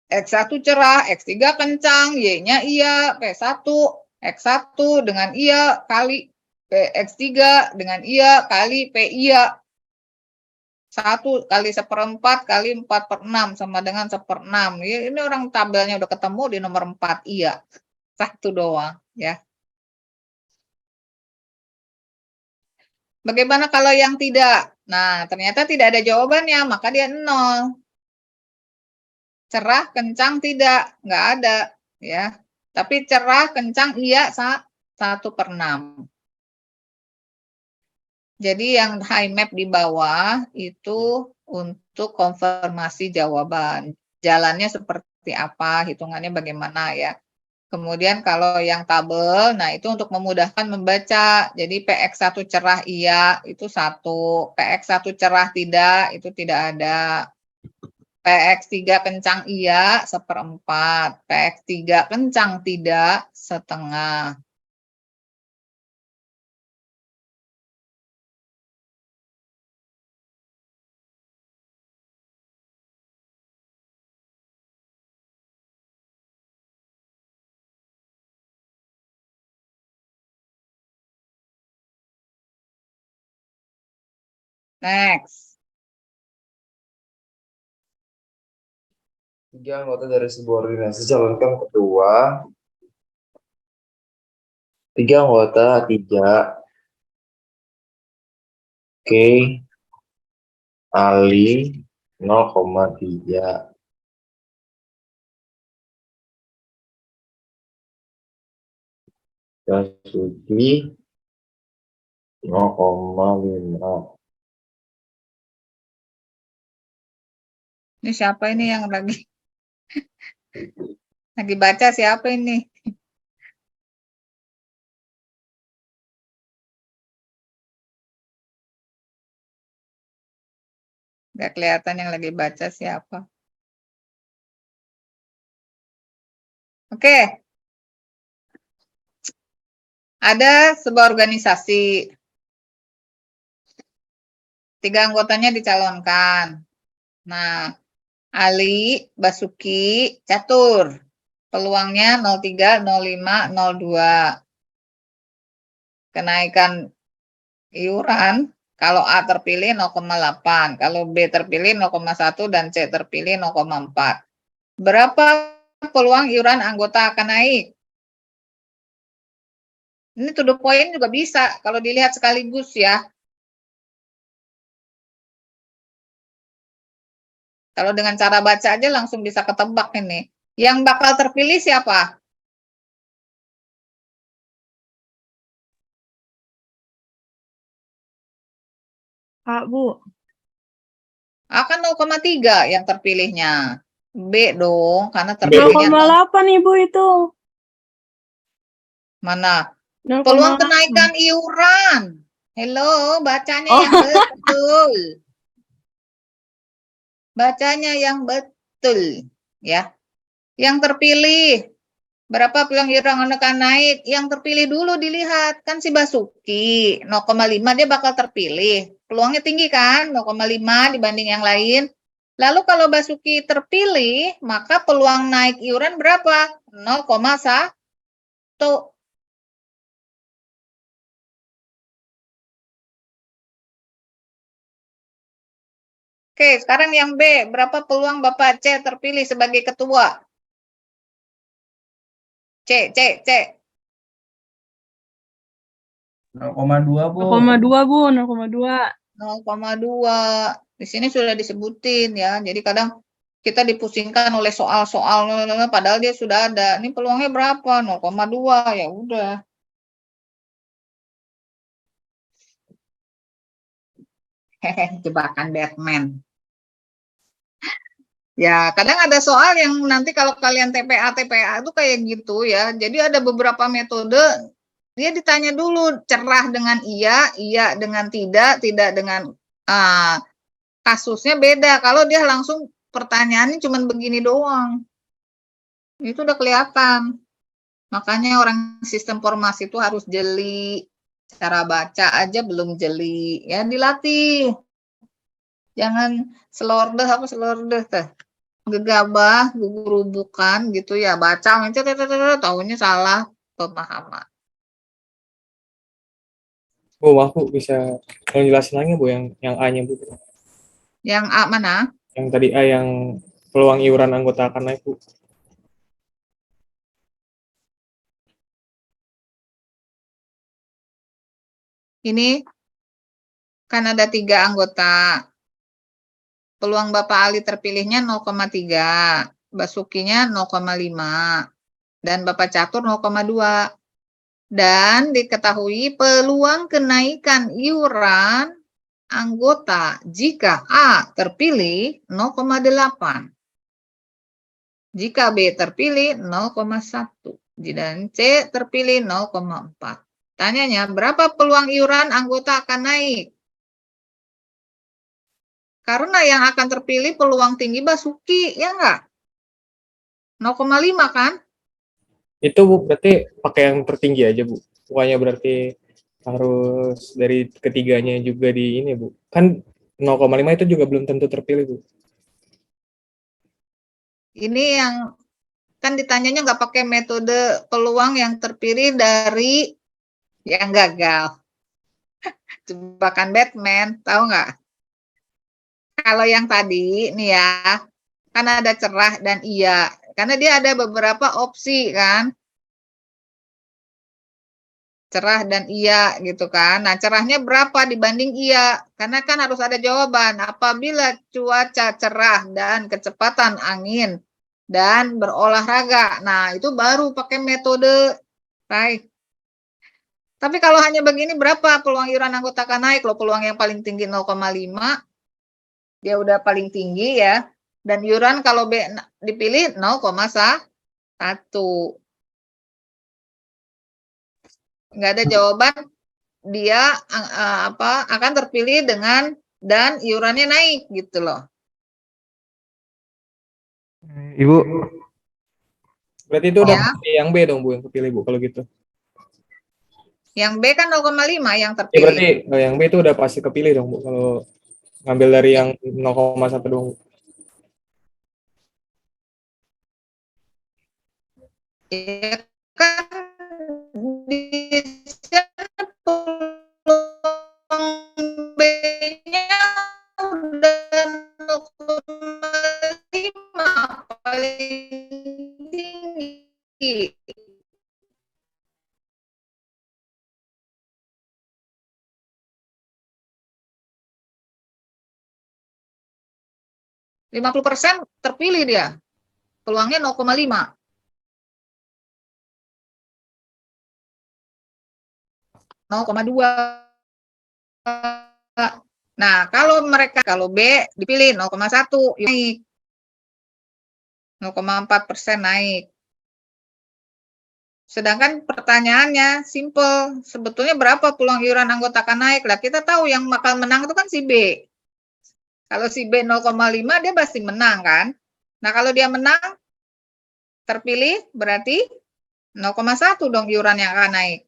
X1 cerah, X3 kencang, Y-nya iya, P1, X1 dengan iya kali X3 dengan iya kali P iya. 1 kali 1/4 kali 4/6 sama dengan 1/6. Ini orang tabelnya udah ketemu di nomor 4 iya. 1 doang ya. Bagaimana kalau yang tidak? Nah, ternyata tidak ada jawabannya, maka dia 0. Cerah, kencang tidak, nggak ada ya. Tapi cerah, kencang iya 1/6. Jadi yang high map di bawah itu untuk konfirmasi jawaban. Jalannya seperti apa, hitungannya bagaimana ya. Kemudian kalau yang tabel, nah itu untuk memudahkan membaca. Jadi PX1 cerah iya, itu 1. PX1 cerah tidak, itu tidak ada. PX3 kencang iya, 1/4. PX3 kencang tidak, 1/2. Next. 3 anggota dari sebuah organisasi calonkan ketua. 3 anggota tidak. Oke. Ali 0,3. Basuki 0,5. Ini siapa ini yang lagi baca siapa ini? Nggak kelihatan yang lagi baca siapa. Oke. Ada sebuah organisasi. 3 anggotanya dicalonkan. Nah, Ali, Basuki, Catur. Peluangnya 03, 05, 02. Kenaikan iuran kalau A terpilih 0,8, kalau B terpilih 0,1 dan C terpilih 0,4. Berapa peluang iuran anggota akan naik? Ini to the point juga bisa kalau dilihat sekaligus ya. Kalau dengan cara baca aja langsung bisa ketebak ini. Yang bakal terpilih siapa? Kak, Bu. Akan 0,3 yang terpilihnya. B dong, karena terpilihnya 0,8 Ibu itu. mana? 0,8. Peluang kenaikan iuran. Hello, bacanya yang betul. Bacanya yang betul. Ya. Yang terpilih. Berapa peluang iuran akan naik? Yang terpilih dulu dilihat. Kan si Basuki, 0,5 dia bakal terpilih. Peluangnya tinggi kan? 0,5 dibanding yang lain. Lalu kalau Basuki terpilih, maka peluang naik iuran berapa? 0,1. Oke, sekarang yang B. Berapa peluang Bapak C terpilih sebagai ketua? C. 0,2 Bu. 0,2 Bu, 0,2. 0,2. Di sini sudah disebutin ya. Jadi kadang kita dipusingkan oleh soal-soal padahal dia sudah ada. Ini peluangnya berapa? 0,2. Ya udah. Jebakan Batman. Ya, kadang ada soal yang nanti kalau kalian TPA itu kayak gitu ya. Jadi ada beberapa metode, dia ditanya dulu cerah dengan iya dengan tidak dengan kasusnya beda. Kalau dia langsung pertanyaannya cuma begini doang, itu udah kelihatan. Makanya orang sistem formasi itu harus jeli. Cara baca aja belum jeli, ya dilatih. Jangan selordeh teh. Gegabah, gugurubukan gitu ya, baca tahunya salah pemahaman. Bu, aku bisa tolong jelasin lagi Bu yang A-nya Bu. Yang A mana? Yang tadi A yang peluang iuran anggota akan naik Bu. Ini kan ada 3 anggota. Peluang Bapak Ali terpilihnya 0,3, Basukinya 0,5, dan Bapak Catur 0,2. Dan diketahui peluang kenaikan iuran anggota jika A terpilih 0,8. Jika B terpilih 0,1 dan C terpilih 0,4. Tanyanya, berapa peluang iuran anggota akan naik? Karena yang akan terpilih peluang tinggi Basuki, ya enggak? 0,5 kan? Itu Bu berarti pakai yang tertinggi aja Bu. Bukannya berarti harus dari ketiganya juga di ini Bu. Kan 0,5 itu juga belum tentu terpilih Bu. Ini yang kan ditanyanya nggak pakai metode peluang yang terpilih dari yang gagal. Jebakan Batman, tahu nggak? Kalau yang tadi nih ya, kan ada cerah dan iya. Karena dia ada beberapa opsi kan. Cerah dan iya gitu kan. Nah, cerahnya berapa dibanding iya? Karena kan harus ada jawaban. Apabila cuaca cerah dan kecepatan angin dan berolahraga. Nah, itu baru pakai metode raih. Tapi kalau hanya begini berapa peluang iuran anggota akan naik? Loh, peluang yang paling tinggi 0,5. Dia udah paling tinggi ya. Dan iuran kalau B dipilih 0,1. Nggak ada jawaban, dia akan terpilih dengan dan iurannya naik gitu loh. Ibu, Berarti itu udah Ya. pasti yang B dong Bu yang kepilih Bu kalau gitu. Yang B kan 0,5 yang Ya terpilih. berarti yang B itu udah pasti kepilih dong Bu kalau ngambil dari yang 0,1 dong. Ya kan di peluang B-nya udah 0,5 paling tinggi. Lima 50% terpilih dia. Peluangnya 0,5. Nah, kalau B dipilih 0,1 naik. 0,4% naik. Sedangkan pertanyaannya simple. Sebetulnya berapa peluang iuran anggota akan naik? Lah kita tahu yang bakal menang itu kan si B. Kalau si B 0,5 dia pasti menang kan? Nah, kalau dia menang terpilih berarti 0,1 dong iuran yang akan naik.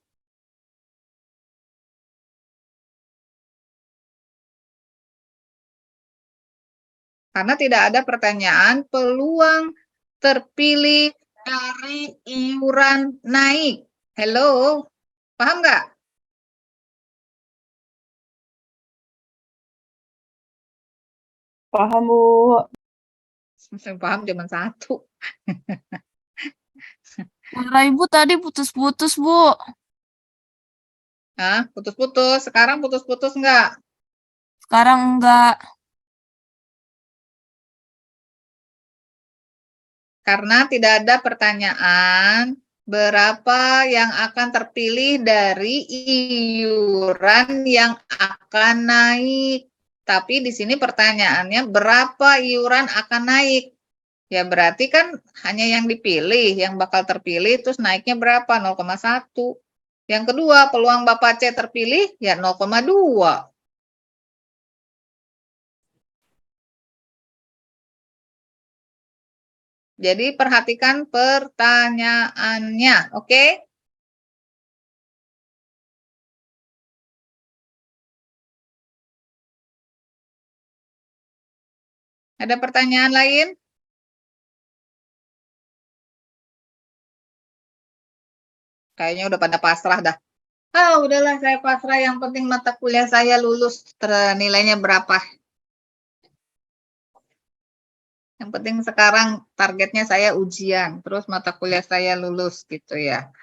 Karena tidak ada pertanyaan peluang terpilih dari iuran naik. Hello, paham nggak? Paham, Bu. Yang paham cuma satu. Suara Ibu tadi putus-putus, Bu. Hah? Putus-putus. Sekarang putus-putus enggak? Sekarang enggak. Karena tidak ada pertanyaan berapa yang akan terpilih dari iuran yang akan naik. Tapi di sini pertanyaannya berapa iuran akan naik? Ya berarti kan hanya yang dipilih, yang bakal terpilih terus naiknya berapa? 0,1. Yang kedua, peluang Bapak C terpilih ya 0,2. Jadi perhatikan pertanyaannya, oke? Ada pertanyaan lain? Kayaknya udah pada pasrah dah. Ah, udahlah saya pasrah, yang penting mata kuliah saya lulus, nilainya berapa. Yang penting sekarang targetnya saya ujian, terus mata kuliah saya lulus gitu ya.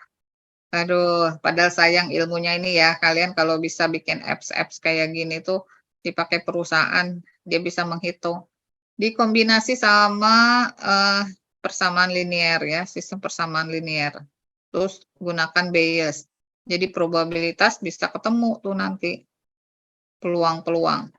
Aduh, padahal sayang ilmunya ini ya. Kalian kalau bisa bikin apps-apps kayak gini tuh dipakai perusahaan, dia bisa menghitung. Dikombinasi sama persamaan linear ya, sistem persamaan linear. Terus gunakan Bayes. Jadi probabilitas bisa ketemu tuh nanti peluang-peluang.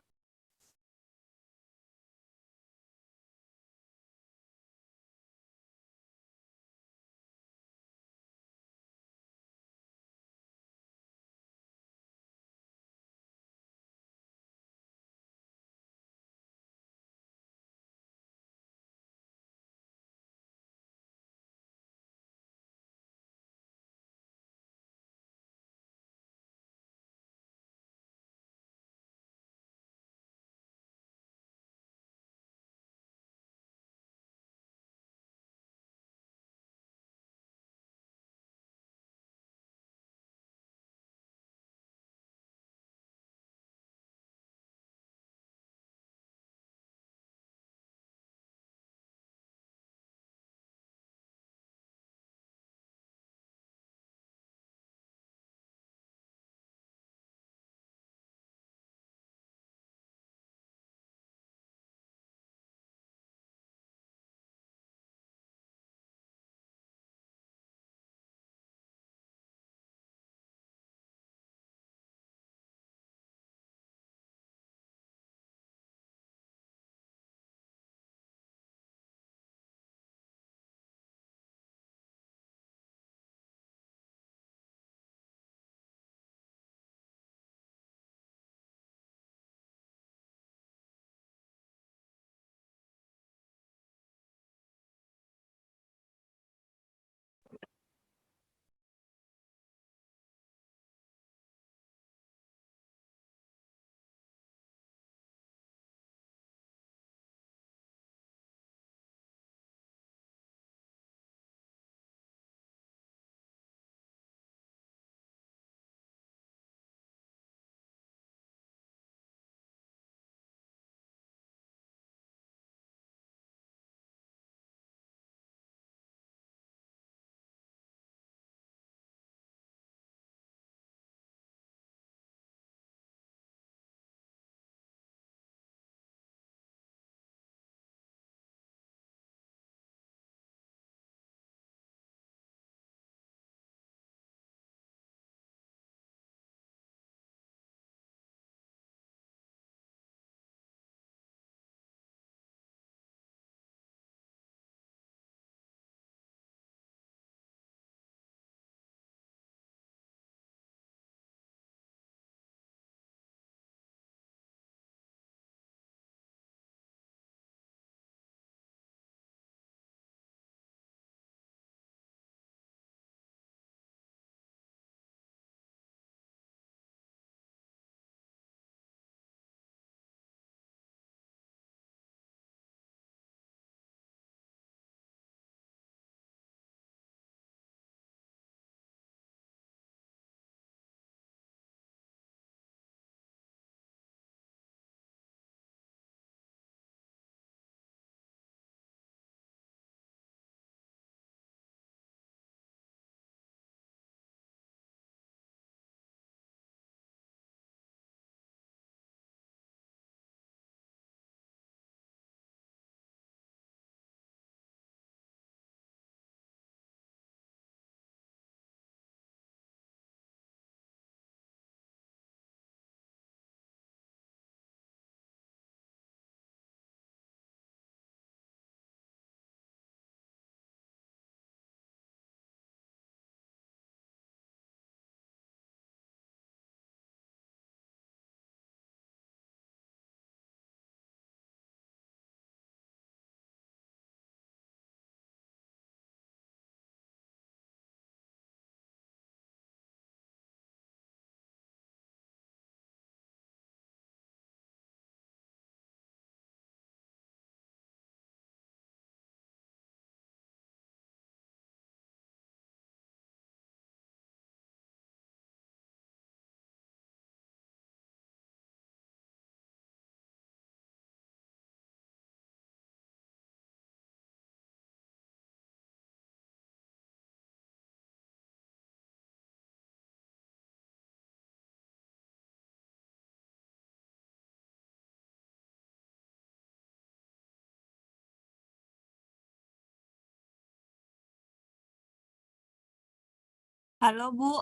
Halo, Bu.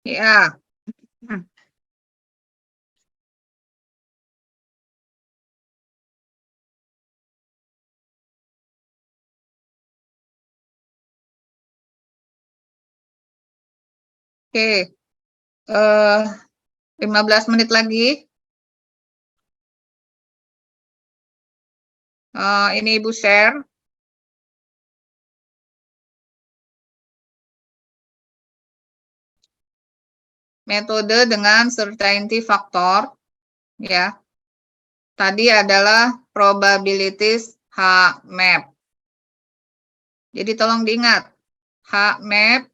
Ya. Oke. 15 menit lagi. Ini Ibu share. Metode dengan certainty factor, ya. Tadi adalah probabilities H-map. Jadi tolong diingat, H-map,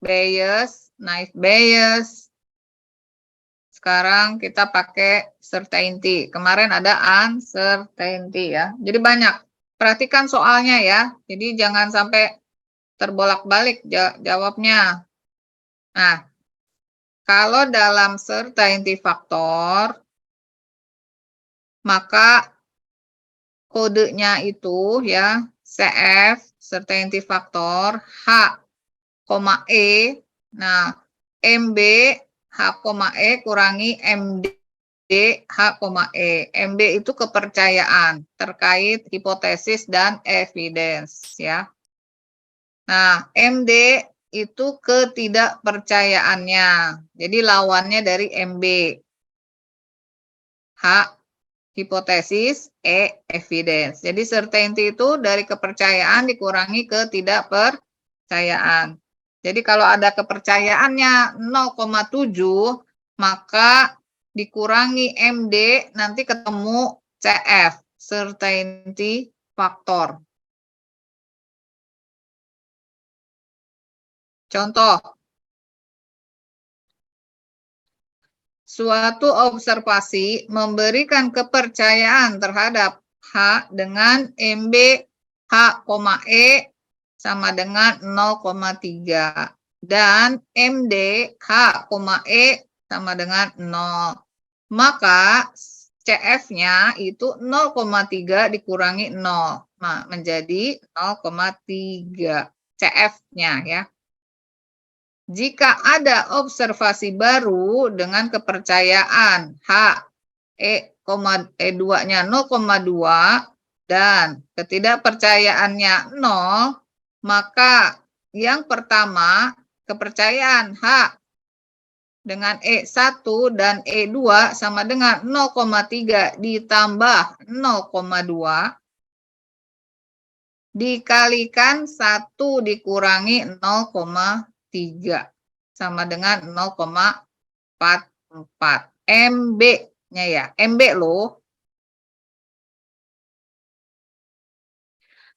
Bayes, naive Bayes. Sekarang kita pakai certainty. Kemarin ada uncertainty ya. Jadi banyak. Perhatikan soalnya ya. Jadi jangan sampai terbolak-balik jawabnya. Nah, kalau dalam certainty factor, maka kodenya itu ya CF certainty factor H, E. Nah, MB H, E kurangi MD H, E. MB itu kepercayaan terkait hipotesis dan evidence ya. Nah, MD itu ketidakpercayaannya. Jadi lawannya dari MB. H, hipotesis, E, evidence. Jadi certainty itu dari kepercayaan dikurangi ketidakpercayaan. Jadi kalau ada kepercayaannya 0,7, maka dikurangi MD, nanti ketemu CF, certainty factor. Contoh, suatu observasi memberikan kepercayaan terhadap H dengan MB H, E sama dengan 0,3 dan MD H, E sama dengan 0. Maka CF-nya itu 0,3 dikurangi 0. Nah, menjadi 0,3 CF-nya ya. Jika ada observasi baru dengan kepercayaan H, E2-nya 0,2 dan ketidakpercayaannya 0, maka yang pertama kepercayaan H dengan E1 dan E2 sama dengan 0,3 ditambah 0,2 dikalikan 1 dikurangi 0,3 sama dengan 0,44. MB-nya ya, MB loh.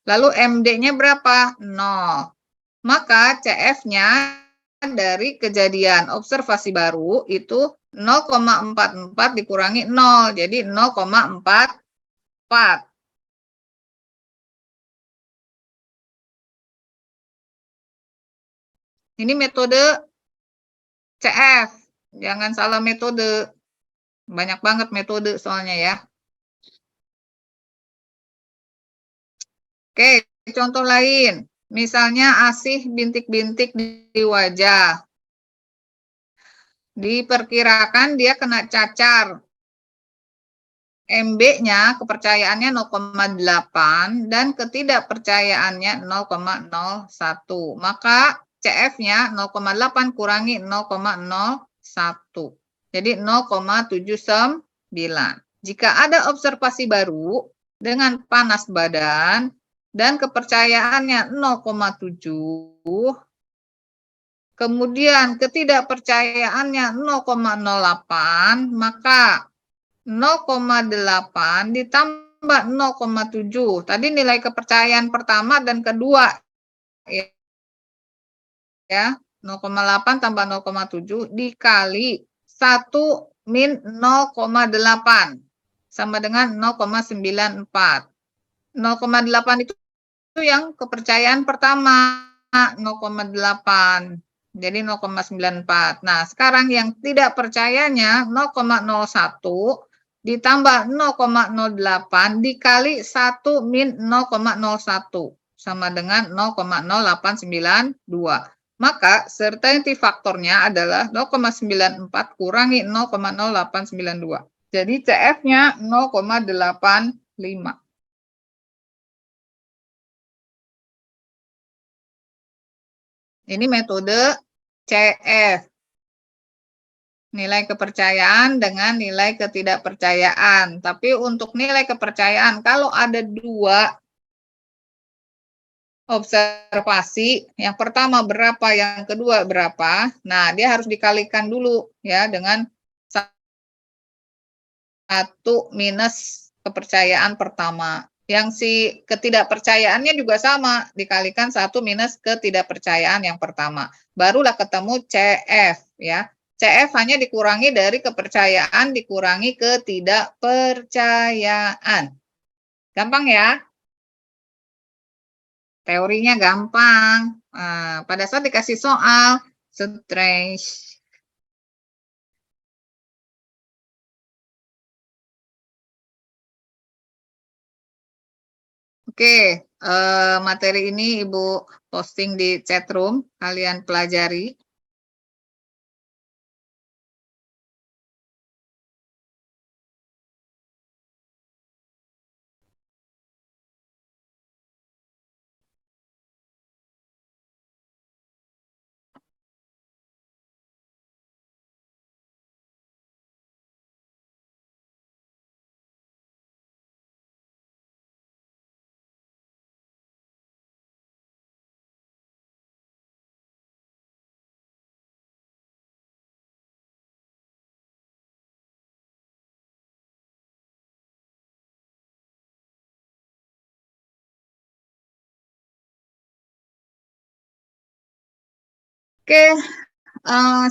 Lalu MD-nya berapa? 0. Maka CF-nya dari kejadian observasi baru itu 0,44 dikurangi 0, jadi 0,44. Ini metode CF, jangan salah metode. Banyak banget metode soalnya ya. Oke, contoh lain. Misalnya asih bintik-bintik di wajah. Diperkirakan dia kena cacar. MB-nya kepercayaannya 0,8 dan ketidakpercayaannya 0,01. Maka CF-nya 0,8 kurangi 0,01. Jadi 0,79. Jika ada observasi baru dengan panas badan dan kepercayaannya 0,7, kemudian ketidakpercayaannya 0,08, maka 0,8 ditambah 0,7. Tadi nilai kepercayaan pertama dan kedua ya. 0,8 tambah 0,7 dikali 1 min 0,8 sama dengan 0,94. 0,8 itu yang kepercayaan pertama 0,8. Jadi 0,94. Nah, sekarang yang tidak percayanya 0,01 ditambah 0,08 dikali 1 min 0,01 sama dengan 0,0892. Maka certainty faktornya adalah 0,94 kurangi 0,0892. Jadi CF-nya 0,85. Ini metode CF. Nilai kepercayaan dengan nilai ketidakpercayaan. Tapi untuk nilai kepercayaan, kalau ada dua observasi, yang pertama berapa, yang kedua berapa, nah dia harus dikalikan dulu ya dengan 1 minus kepercayaan pertama. Yang si ketidakpercayaannya juga sama, dikalikan 1 minus ketidakpercayaan yang pertama. Barulah ketemu CF ya. CF hanya dikurangi dari kepercayaan dikurangi ketidakpercayaan. Gampang ya? Teorinya gampang. Pada saat dikasih soal, stres. Oke, materi ini Ibu posting di chat room, kalian pelajari. Oke,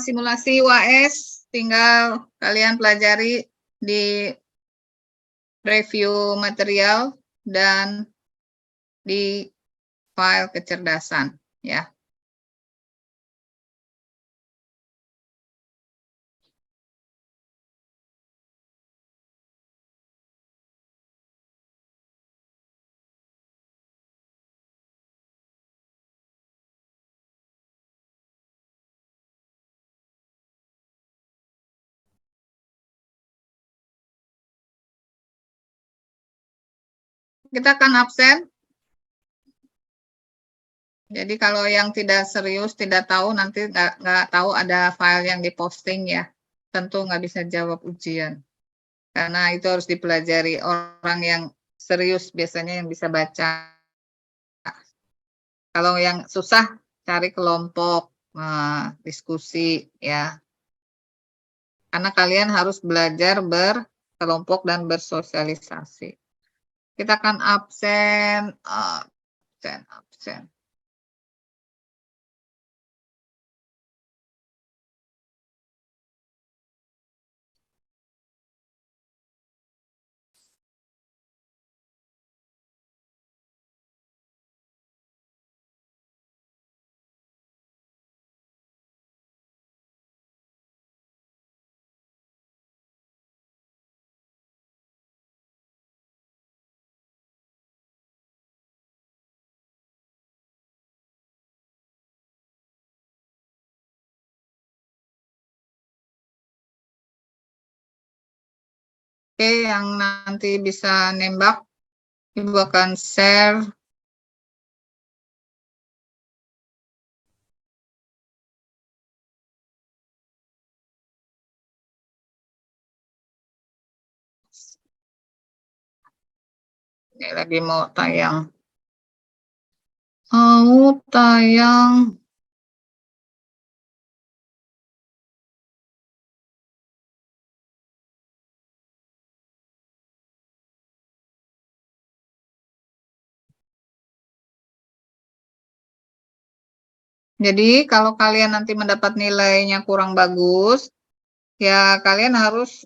simulasi UAS tinggal kalian pelajari di review material dan di file kecerdasan ya. Kita akan absen. Jadi kalau yang tidak serius, tidak tahu, nanti nggak tahu ada file yang diposting ya. Tentu nggak bisa jawab ujian. Karena itu harus dipelajari. Orang yang serius biasanya yang bisa baca. Kalau yang susah, cari kelompok, diskusi ya. Karena kalian harus belajar berkelompok dan bersosialisasi. Kita akan absen. Oke, yang nanti bisa nembak, Ibu akan share. Ini lagi mau tayang. Mau tayang. Jadi kalau kalian nanti mendapat nilainya kurang bagus, ya kalian harus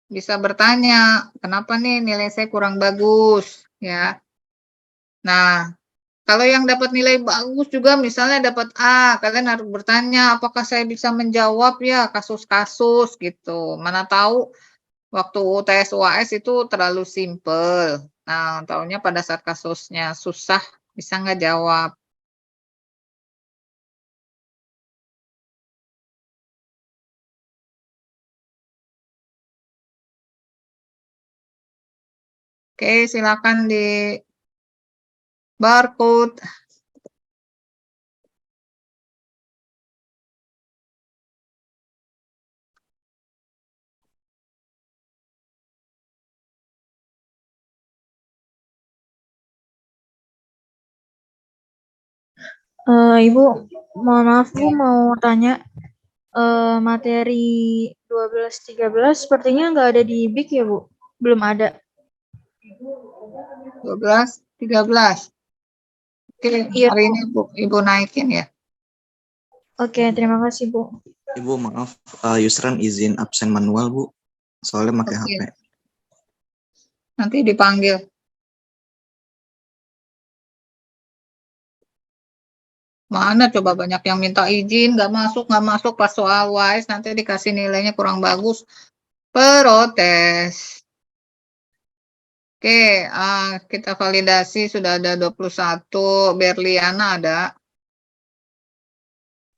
bisa bertanya, kenapa nih nilai saya kurang bagus, ya. Nah, kalau yang dapat nilai bagus juga misalnya dapat A, kalian harus bertanya, apakah saya bisa menjawab ya kasus-kasus gitu. Mana tahu waktu UTS UAS itu terlalu simple. Nah, tahunya pada saat kasusnya susah, bisa nggak jawab. Oke, silakan di barcode. Ibu, mohon maaf Bu, mau tanya, materi 12-13 sepertinya nggak ada di BIK ya Bu? Belum ada. 12, 13. Oke, Iya, hari ini Ibu naikin ya. Oke, terima kasih Bu. Ibu maaf, Yusran izin absen manual Bu, soalnya pakai Oke. HP. Nanti dipanggil. Mana coba banyak yang minta izin, nggak masuk pas soal wise, nanti dikasih nilainya kurang bagus. Protes. Oke, kita validasi sudah ada 21. Berliana ada.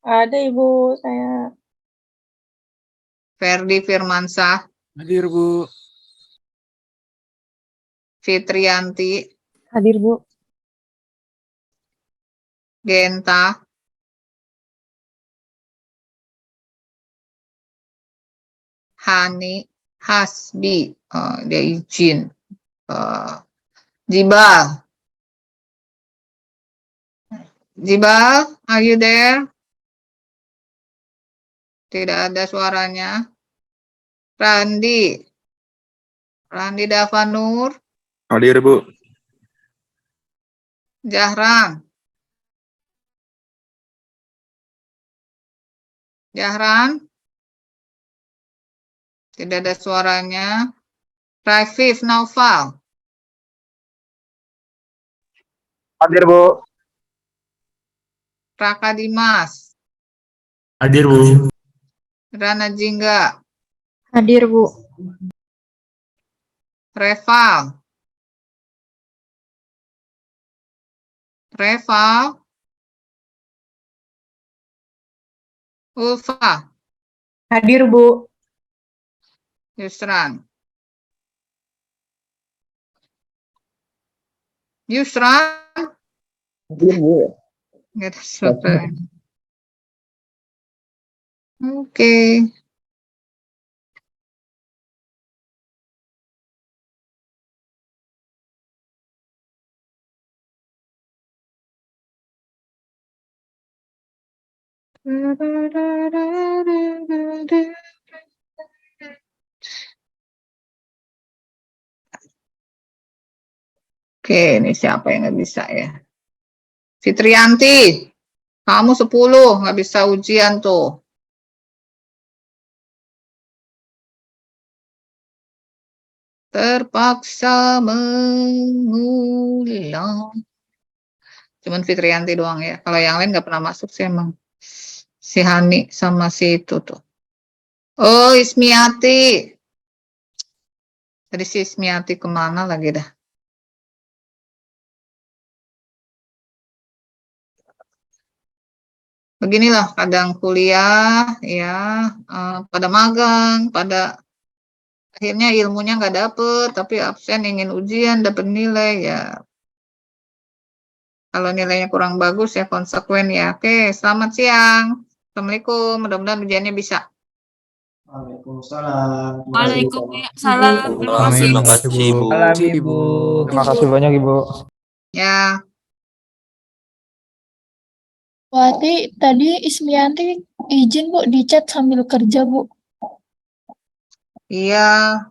Ada Ibu, saya. Ferdi Firmansyah, Hadir, Bu. Fitrianti, Hadir Bu. Genta, Hani, Hasbi, dia izin. Jibal. Jibal, are you there? Tidak ada suaranya. Randi Davanur, Hadir, Bu. Jahran, tidak ada suaranya. Raifif Naufal, Hadir, Bu. Raka Dimas, Hadir, Bu. Rana Jingga, Hadir Bu. Reval, Ulfa, Hadir Bu. Yusran, nggak ada suaranya. Oke. Oke, ini siapa yang nggak bisa ya? Fitrianti, kamu 10, nggak bisa ujian tuh. Terpaksa mengulang. Cuman Fitrianti doang ya. Kalau yang lain nggak pernah masuk sih emang. Si Hani sama si itu tuh. Oh, Ismiati. Tadi si Ismiati kemana lagi dah? Beginilah kadang kuliah ya, pada magang, pada akhirnya ilmunya nggak dapet, tapi absen ingin ujian dapat nilai ya. Kalau nilainya kurang bagus ya konsekuen ya. Oke, selamat siang. Assalamualaikum, mudah-mudahan ujiannya bisa. Waalaikumsalam. Waalaikumsalam. Terima kasih. Terima kasih Bu. Alami, Ibu. Terima kasih banyak, Ibu. Ya, Wati, tadi Ismianti izin Bu di chat sambil kerja Bu. iya,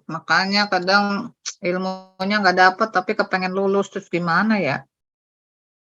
makanya kadang ilmunya nggak dapet, tapi kepengen lulus terus gimana ya?